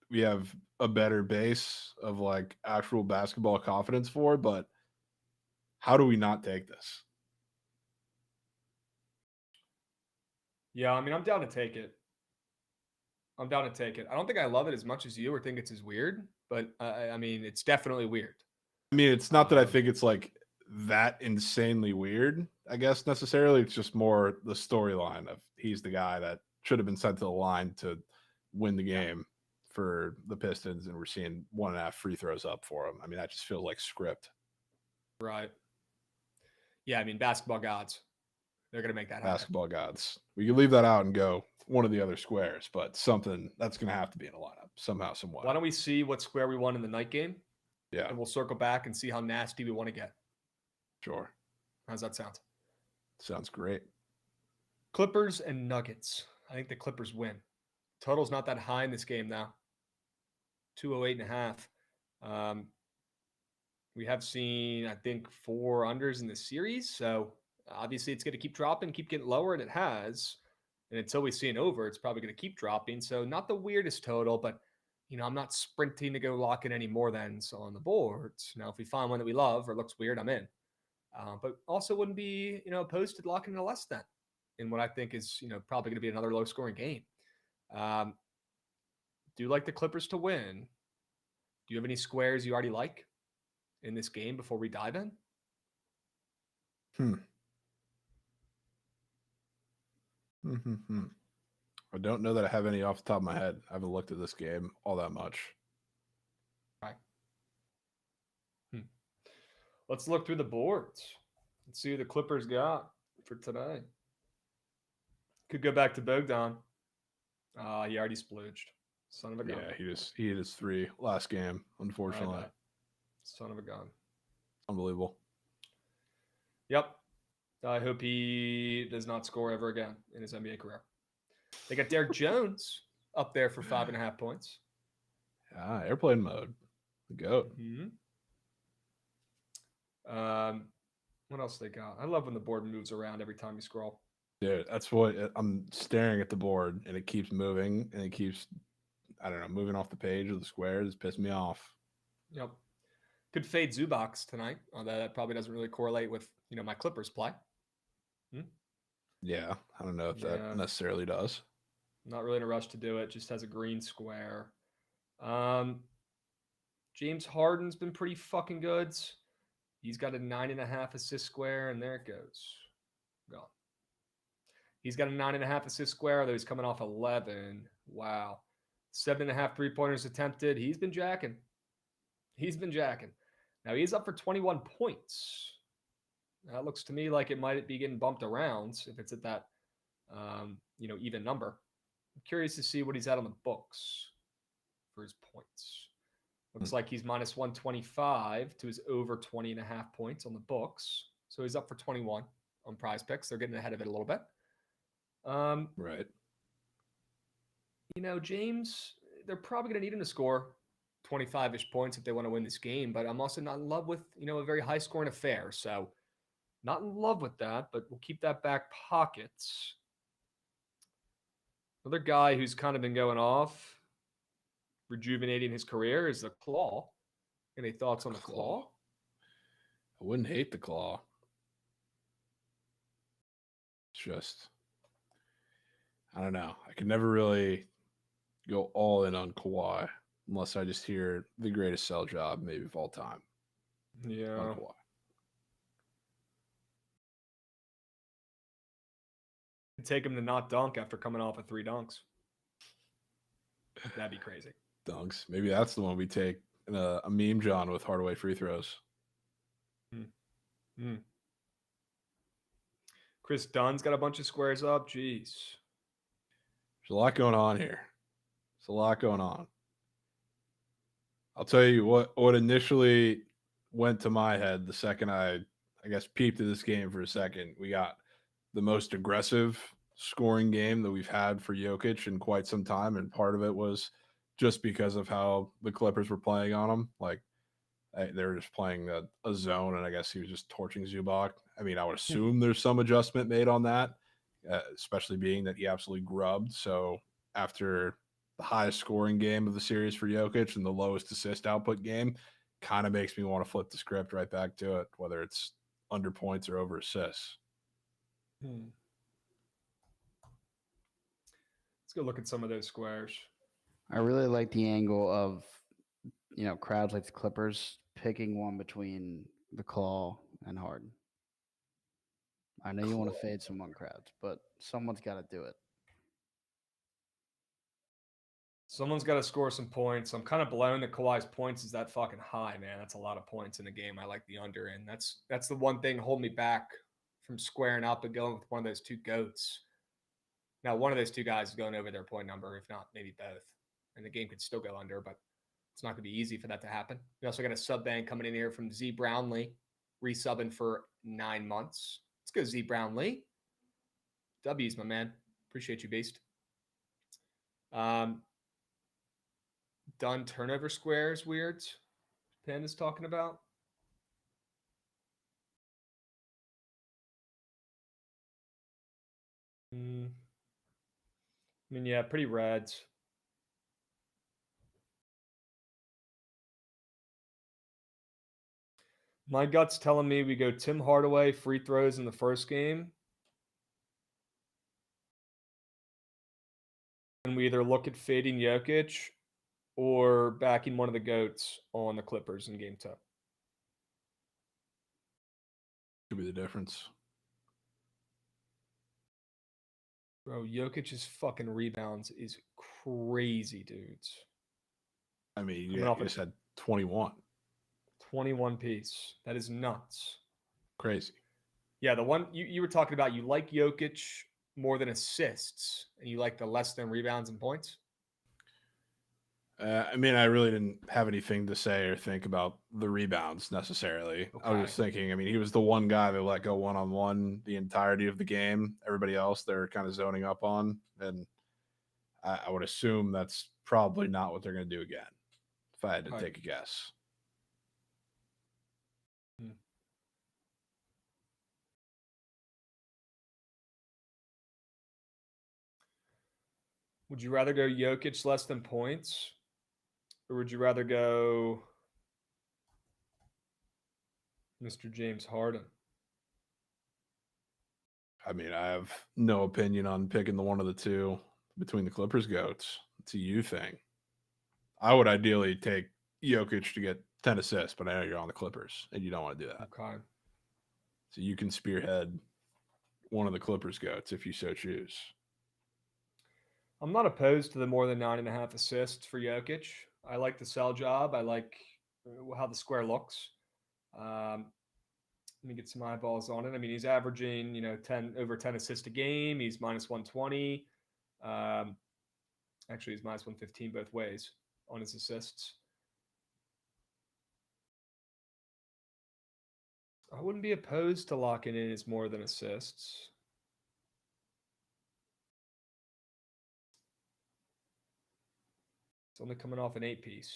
S4: we have a better base of like actual basketball confidence for, but how do we not take this?
S3: Yeah, I mean, I'm down to take it. I don't think I love it as much as you or think it's as weird, but I mean, it's definitely weird.
S4: I mean, it's not that I think it's like that insanely weird, I guess, necessarily. It's just more the storyline of he's the guy that should have been sent to the line to win the game for the Pistons, and we're seeing 1.5 free throws up for him. I mean, that just feels like script.
S3: Right. Yeah, I mean, basketball gods. They're going to make that happen.
S4: Basketball gods. We can leave that out and go one of the other squares, but something that's going to have to be in a lineup somehow, somewhat.
S3: Why don't we see what square we won in the night game?
S4: Yeah.
S3: And we'll circle back and see how nasty we want to get.
S4: Sure.
S3: How's that sound?
S4: Sounds great.
S3: Clippers and Nuggets. I think the Clippers win. Total's not that high in this game now. 208.5. We have seen, I think, 4 unders in the series. So Obviously, it's going to keep dropping, keep getting lower, and it has. And until we see an over, it's probably going to keep dropping. So not the weirdest total, but I'm not sprinting to go lock in any more thans on the boards. Now, if we find one that we love or looks weird, I'm in. But also wouldn't be opposed to locking in a less than in what I think is probably going to be another low scoring game. Do you like the Clippers to win? Do you have any squares you already like in this game before we dive in?
S4: I don't know that I have any off the top of my head. I haven't looked at this game all that much.
S3: Right. Let's look through the boards. Let's see who the Clippers got for today. Could go back to Bogdan. He already splooged. Son of a gun.
S4: Yeah, he hit his 3 last game, unfortunately.
S3: Son of a gun.
S4: Unbelievable.
S3: Yep. I hope he does not score ever again in his NBA career. They got Derek Jones up there for 5.5 points.
S4: Airplane mode. The GOAT.
S3: Mm-hmm. What else they got? I love when the board moves around every time you scroll.
S4: Dude, that's what I'm staring at the board, and it keeps moving, and it keeps, moving off the page of the squares. It's pissing me off.
S3: Yep. Could fade Zubox tonight, although that probably doesn't really correlate with my Clippers play.
S4: Yeah, I don't know if that necessarily does.
S3: Not really in a rush to do it. Just has a green square. James Harden's been pretty fucking good. He's got a 9.5 assist square, and there it goes. Gone. He's got a 9.5 assist square, though he's coming off 11. Wow. 7.5 3-pointers attempted. He's been jacking. Now he's up for 21 points. That looks to me like it might be getting bumped around if it's at that, even number. I'm curious to see what he's at on the books for his points. Looks like he's minus 125 to his over 20.5 points on the books. So he's up for 21 on Prize Picks. They're getting ahead of it a little bit.
S4: Right.
S3: James, they're probably going to need him to score 25-ish points if they want to win this game. But I'm also not in love with, a very high-scoring affair. So not in love with that, but we'll keep that back pocket. Another guy who's kind of been going off, rejuvenating his career, is the Claw. Any thoughts on the Claw?
S4: I wouldn't hate the Claw. It's just, I don't know. I could never really go all in on Kawhi unless I just hear the greatest sell job maybe of all time.
S3: Yeah.
S4: On Kawhi.
S3: Take him to not dunk after coming off of 3 dunks. That'd be crazy.
S4: Dunks. Maybe that's the one we take in a meme John with Hardaway free throws.
S3: Chris Dunn's got a bunch of squares up. Jeez.
S4: There's a lot going on here. There's a lot going on. I'll tell you what initially went to my head the second I guess peeped at this game for a second. We got the most aggressive scoring game that we've had for Jokic in quite some time. And part of it was just because of how the Clippers were playing on him. Like they were just playing a zone, and I guess he was just torching Zubac. I mean, I would assume there's some adjustment made on that, especially being that he absolutely grubbed. So after the highest scoring game of the series for Jokic and the lowest assist output game, kind of makes me want to flip the script right back to it, whether it's under points or over assists.
S3: Let's go look at some of those squares.
S5: I really like the angle of, crowds like the Clippers picking one between the Claw and Harden. I know you want to fade someone, crowds, but someone's got to do it.
S3: Someone's got to score some points. I'm kind of blown that Kawhi's points is that fucking high, man. That's a lot of points in a game. I like the under, and that's the one thing holding me back from squaring up and going with one of those two goats. Now, one of those two guys is going over their point number, if not maybe both. And the game could still go under, but it's not going to be easy for that to happen. We also got a sub bank coming in here from Z Brownlee, resubbing for 9 months. Let's go, Z Brownlee. W's, my man. Appreciate you, Beast. Done turnover squares, weird. Penn is talking about. I mean, yeah, pretty Reds. My gut's telling me we go Tim Hardaway free throws in the first game. And we either look at fading Jokic or backing one of the GOATs on the Clippers in game 2.
S4: Could be the difference.
S3: Bro, Jokic's fucking rebounds is crazy, dudes.
S4: I mean, you just had 21.
S3: 21 piece. That is nuts.
S4: Crazy.
S3: Yeah, the one you were talking about, you like Jokic more than assists, and you like the less than rebounds and points?
S4: I mean, I really didn't have anything to say or think about the rebounds necessarily. Okay. I was just thinking, I mean, he was the one guy that let go one-on-one the entirety of the game. Everybody else they're kind of zoning up on. And I would assume that's probably not what they're going to do again, if I had to take a guess.
S3: Would you rather go Jokic less than points? Or would you rather go Mr. James Harden?
S4: I mean, I have no opinion on picking the one of the two between the Clippers GOATs. It's a you thing. I would ideally take Jokic to get 10 assists, but I know you're on the Clippers and you don't want to do that.
S3: Okay.
S4: So you can spearhead one of the Clippers GOATs if you so choose.
S3: I'm not opposed to the more than 9.5 assists for Jokic. I like the sell job. I like how the square looks. Let me get some eyeballs on it. I mean, he's averaging, 10 assists a game. He's minus 120. Actually, he's minus 115 both ways on his assists. I wouldn't be opposed to locking in his more than assists. It's only coming off an 8-piece.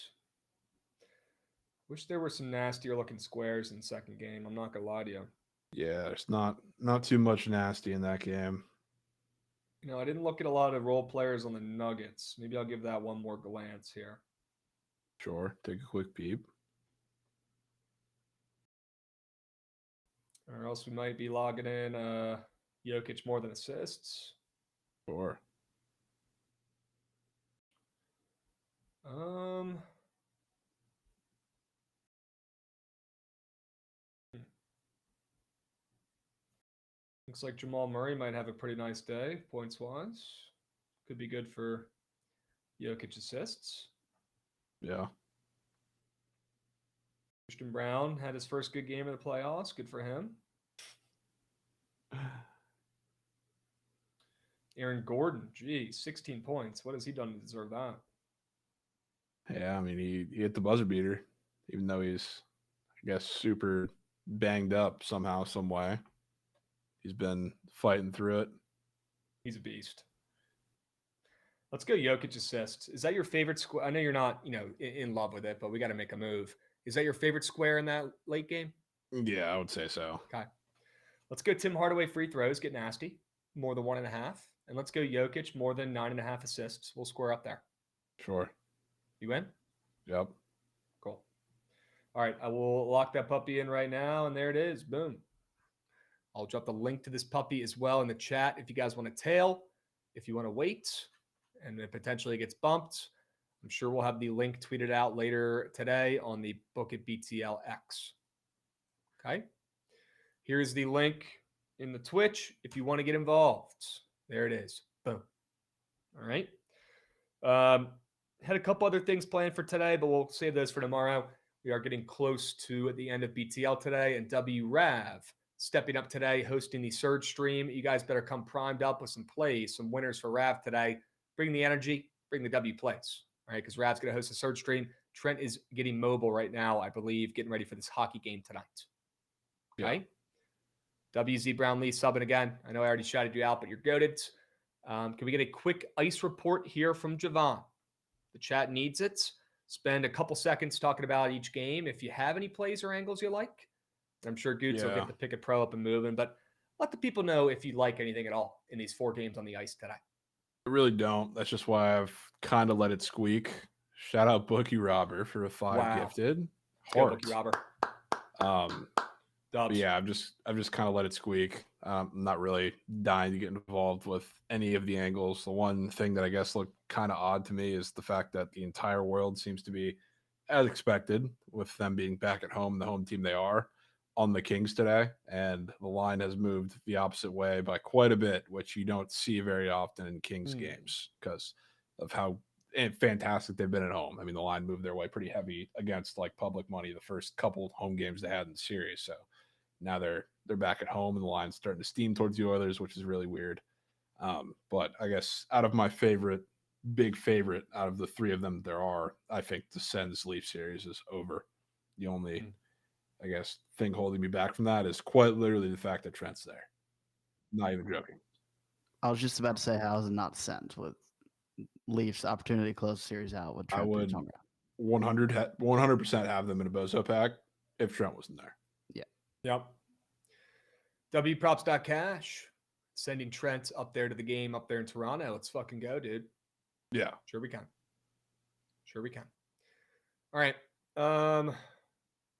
S3: Wish there were some nastier looking squares in the second game. I'm not gonna lie to you.
S4: Yeah, there's not too much nasty in that game.
S3: I didn't look at a lot of role players on the Nuggets. Maybe I'll give that one more glance here.
S4: Sure, take a quick peep.
S3: Or else we might be logging in Jokic more than assists.
S4: Sure. Looks
S3: like Jamal Murray might have a pretty nice day, points-wise. Could be good for Jokic assists.
S4: Yeah.
S3: Christian Brown had his first good game of the playoffs. Good for him. Aaron Gordon, 16 points. What has he done to deserve that?
S4: Yeah, I mean, he hit the buzzer beater, even though he's, I guess, super banged up somehow, some way. He's been fighting through it.
S3: He's a beast. Let's go Jokic assists. Is that your favorite square? I know you're not, in love with it, but we got to make a move. Is that your favorite square in that late game?
S4: Yeah, I would say so.
S3: Okay. Let's go Tim Hardaway free throws, get nasty, more than 1.5. And let's go Jokic more than 9.5 assists. We'll square up there.
S4: Sure.
S3: You in?
S4: Yep.
S3: Cool. All right, I will lock that puppy in right now, and there it is. Boom. I'll drop the link to this puppy as well in the chat if you guys want to tail. If you want to wait and it potentially gets bumped, I'm sure we'll have the link tweeted out later today on the Bookit BTL X. Okay. Here's the link in the Twitch if you want to get involved. There it is. Boom. All right. Had a couple other things planned for today, but we'll save those for tomorrow. We are getting close to the end of BTL today, and WRAV stepping up today, hosting the Surge stream. You guys better come primed up with some plays, some winners for Rav today. Bring the energy, bring the W plays, all right? Because Rav's going to host a Surge stream. Trent is getting mobile right now, I believe, getting ready for this hockey game tonight. Okay? Yeah. WZ Brownlee subbing again. I know I already shouted you out, but you're goated. Can we get a quick ice report here from Jovan? The chat needs it. Spend a couple seconds talking about each game. If you have any plays or angles you like, I'm sure Goots will get the Pickett Pro up and moving. But let the people know if you like anything at all in these 4 games on the ice today.
S4: I really don't. That's just why I've kind of let it squeak. Shout out Bookie Robber for a 5
S3: Wow.
S4: gifted.
S3: Go, Bookie Robber.
S4: But yeah, I've just kind of let it squeak. I'm not really dying to get involved with any of the angles. The one thing that I guess looked kind of odd to me is the fact that the entire world seems to be, as expected, with them being back at home, the home team they are, on the Kings today. And the line has moved the opposite way by quite a bit, which you don't see very often in Kings games because of how fantastic they've been at home. I mean, the line moved their way pretty heavy against like public money the first couple home games they had in the series. So now they're back at home and the line's starting to steam towards the Oilers, which is really weird. But I guess out of my big favorite out of the 3 of them there are, I think the Sens Leaf series is over. The only, I guess, thing holding me back from that is quite literally the fact that Trent's there. Not even joking.
S5: I was just about to say, how is it not sent with Leafs opportunity to close the series out with Trent?
S4: I would 100% have them in a bozo pack if Trent wasn't there.
S5: Yeah.
S3: Yep. WProps.cash. Sending Trent up there to the game up there in Toronto. Let's fucking go, dude.
S4: Yeah.
S3: Sure we can. All right.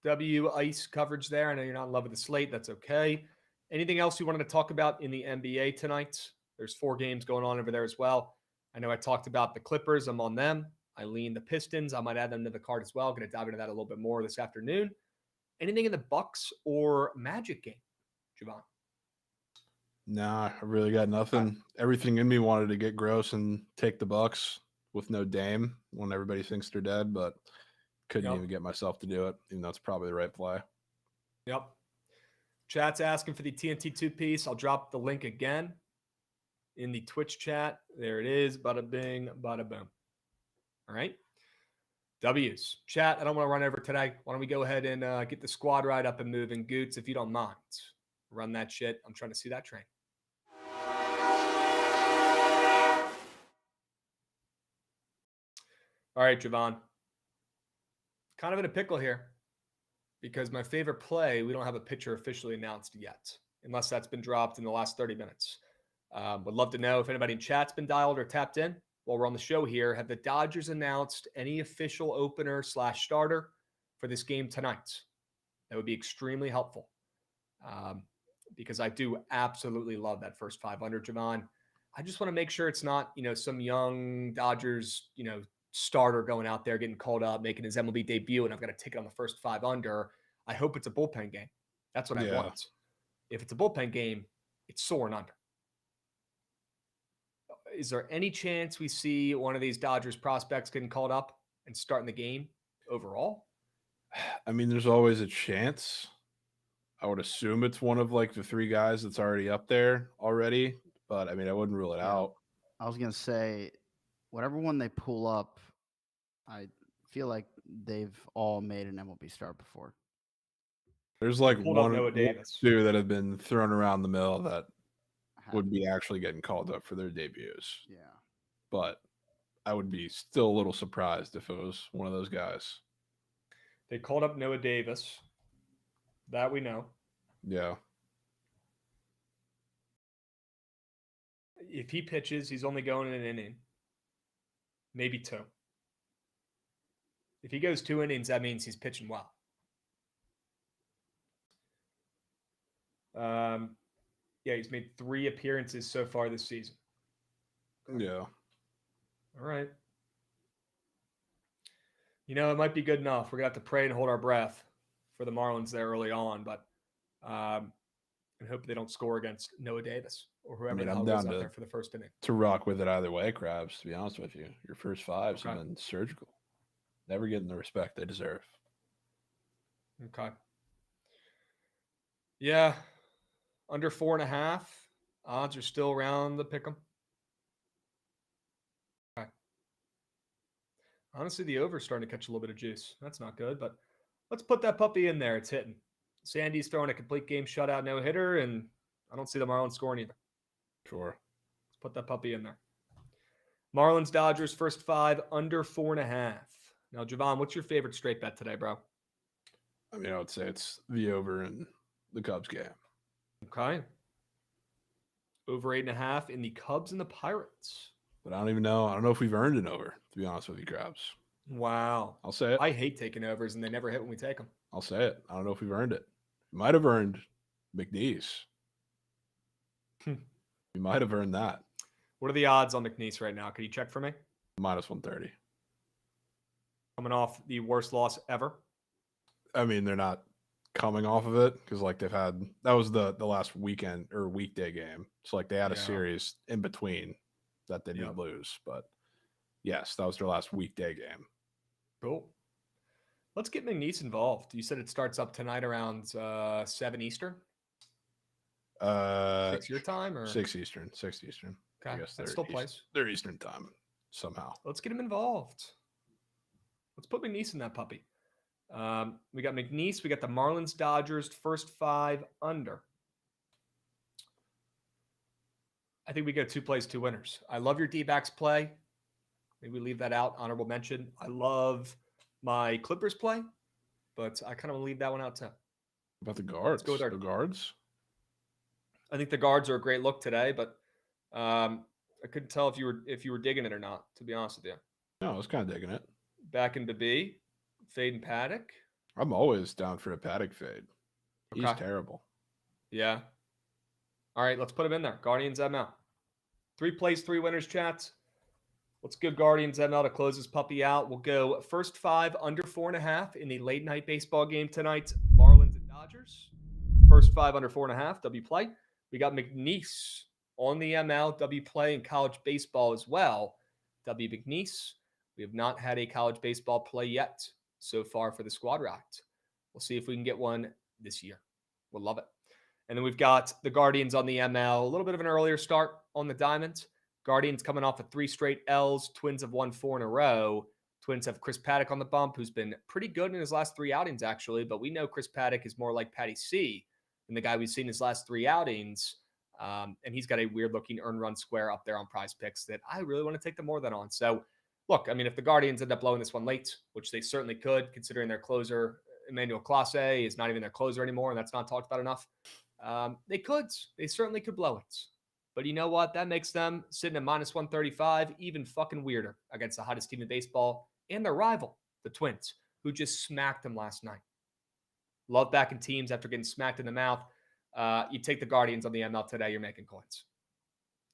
S3: W ice coverage there. I know you're not in love with the slate. That's okay. Anything else you wanted to talk about in the NBA tonight? There's 4 games going on over there as well. I know I talked about the Clippers. I'm on them. I lean the Pistons. I might add them to the card as well. Going to dive into that a little bit more this afternoon. Anything in the Bucks or Magic game, Jovan?
S4: Nah, I really got nothing. Everything in me wanted to get gross and take the Bucks with no Dame when everybody thinks they're dead, but couldn't even get myself to do it, even though it's probably the right play.
S3: Yep. Chat's asking for the TNT 2-piece. I'll drop the link again in the Twitch chat. There it is. Bada bing, bada boom. All right. W's. Chat, I don't want to run over today. Why don't we go ahead and get the squad right up and moving? Goots, if you don't mind. Run that shit. I'm trying to see that train. All right, Jovan. Kind of in a pickle here because my favorite play, we don't have a pitcher officially announced yet, unless that's been dropped in the last 30 minutes. Would love to know if anybody in chat's been dialed or tapped in while we're on the show here. Have the Dodgers announced any official opener / starter for this game tonight? That would be extremely helpful because I do absolutely love that first 500, Jovan. I just want to make sure it's not, some young Dodgers, starter going out there getting called up, making his MLB debut, and I've got a ticket on the first 5 under. I hope it's a bullpen game. That's what I want. If it's a bullpen game, it's soaring under. Is there any chance we see one of these Dodgers prospects getting called up and starting the game overall?
S4: I mean, there's always a chance. I would assume it's one of like the 3 guys that's already up there already, but I mean, I wouldn't rule it out.
S5: I was going to say, whatever one they pull up, I feel like they've all made an MLB start before.
S4: There's like one or 2 that have been thrown around the mill that would be actually getting called up for their debuts.
S5: Yeah.
S4: But I would be still a little surprised if it was one of those guys.
S3: They called up Noah Davis. That we know.
S4: Yeah.
S3: If he pitches, he's only going in an inning. Maybe 2. If he goes 2 innings, that means he's pitching well. Yeah, he's made 3 appearances so far this season.
S4: Yeah.
S3: All right. It might be good enough. We're going to have to pray and hold our breath for the Marlins there early on, but I hope they don't score against Noah Davis or whoever the hell goes out there for the first inning.
S4: To rock with it either way, Krabs, to be honest with you. Your first 5s have been surgical. Never getting the respect they deserve.
S3: Okay. Yeah. Under 4.5. Odds are still around the pick 'em. Okay. Honestly, the over's starting to catch a little bit of juice. That's not good, but let's put that puppy in there. It's hitting. Sandy's throwing a complete game shutout, no hitter, and I don't see the Marlins scoring either.
S4: Sure.
S3: Let's put that puppy in there. Marlins, Dodgers, first 5, under 4.5. Now, Jovan, what's your favorite straight bet today, bro?
S4: I mean, I would say it's the over in the Cubs game.
S3: Okay. Over 8.5 in the Cubs and the Pirates.
S4: But I don't even know. I don't know if we've earned an over, to be honest with you, Krabs.
S3: Wow.
S4: I'll say it.
S3: I hate taking overs, and they never hit when we take them.
S4: I'll say it. I don't know if we've earned it. We might have earned McNeese. We might have earned that.
S3: What are the odds on McNeese right now? Can you check for me?
S4: Minus 130.
S3: Coming off the worst loss ever.
S4: I mean, they're not coming off of it because like they've had that was the last weekend or weekday game. So like they had a series in between that they didn't lose. But yes, that was their last weekday game.
S3: Cool. Let's get McNeese involved. You said it starts up tonight around 7 Eastern? 6 your time or
S4: 6 Eastern. 6 Eastern.
S3: Okay.
S4: I guess
S3: that still plays.
S4: They're Eastern time somehow.
S3: Let's get him involved. Let's put McNeese in that puppy. We got McNeese. We got the Marlins Dodgers first 5 under. I think we go 2 plays, 2 winners. I love your D-backs play. Maybe we leave that out. Honorable mention. I love my Clippers play, but I kind of leave that one out too.
S4: About the guards?
S3: Let's go with our
S4: guards.
S3: I think the guards are a great look today, but I couldn't tell if you were digging it or not. To be honest with you,
S4: no, I was kind of digging it.
S3: Back into B, fade and Paddock.
S4: I'm always down for a Paddock fade. He's
S3: Okay.
S4: terrible.
S3: Yeah. All right, let's put him in there. Guardians ML. 3 plays, 3 winners, chats. Let's go Guardians ML to close this puppy out. We'll go first 5 under 4.5 in the late night baseball game tonight. Marlins and Dodgers. First 5 under 4.5. W play. We got McNeese on the ML. W play in college baseball as well. W McNeese. We have not had a college baseball play yet so far for the squad racked. We'll see if we can get one this year. We'll love it. And then we've got the Guardians on the ML. A little bit of an earlier start on the Diamond. Guardians coming off of 3 straight L's. Twins have won 4 in a row. Twins have Chris Paddock on the bump, who's been pretty good in his last 3 outings, actually. But we know Chris Paddock is more like Patty C than the guy we've seen his last 3 outings. And he's got a weird-looking earned run square up there on Prize Picks that I really want to take the more than on. So, look, I mean, if the Guardians end up blowing this one late, which they certainly could, considering their closer, Emmanuel Clase, is not even their closer anymore, and that's not talked about enough. They could. They certainly could blow it. But you know what? That makes them sitting at minus 135 even fucking weirder against the hottest team in baseball and their rival, the Twins, who just smacked them last night. Love backing teams after getting smacked in the mouth. You take the Guardians on the ML today, you're making coins.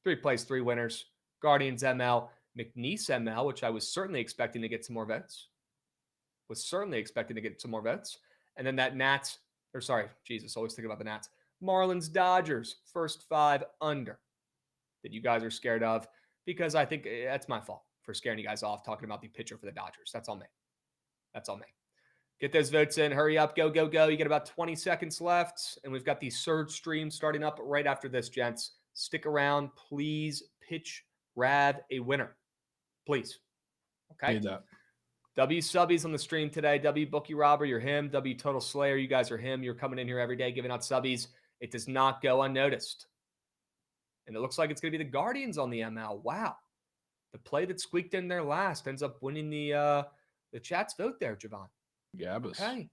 S3: 3 plays, 3 winners. Guardians ML, McNeese ML, which I was certainly expecting to get some more votes. And then that Nats, always thinking about the Nats. Marlins Dodgers, first 5 under that you guys are scared of, because I think that's my fault for scaring you guys off talking about the pitcher for the Dodgers. That's on me. Get those votes in. Hurry up. Go, go, go. You get about 20 seconds left, and we've got the surge stream starting up right after this, gents. Stick around. Please pitch Rav a winner. Please. Okay?
S4: Need that.
S3: W Subbies on the stream today. W Bookie Robber, you're him. W Total Slayer, you guys are him. You're coming in here every day giving out subbies. It does not go unnoticed. And it looks like it's going to be the Guardians on the ML. Wow. The play that squeaked in there last ends up winning the chat's vote there, Jovan.
S4: Gabbas.
S3: Okay.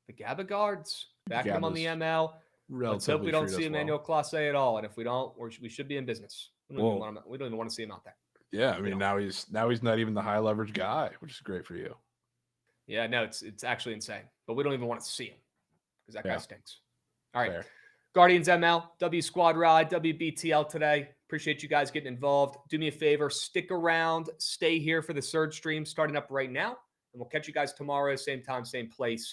S3: The Gabba Guards. Back them on the ML. Let's hope we don't see Emmanuel Clase at all. And if we don't, we should be in business. We don't even want to see him out there.
S4: Yeah, I mean, now he's not even the high leverage guy, which is great for you.
S3: Yeah, no, it's actually insane. But we don't even want to see him because that guy stinks. All right.
S4: Fair.
S3: Guardians ML, W Squad Ride, WBTL today. Appreciate you guys getting involved. Do me a favor, stick around, stay here for the surge stream starting up right now, and we'll catch you guys tomorrow, same time, same place.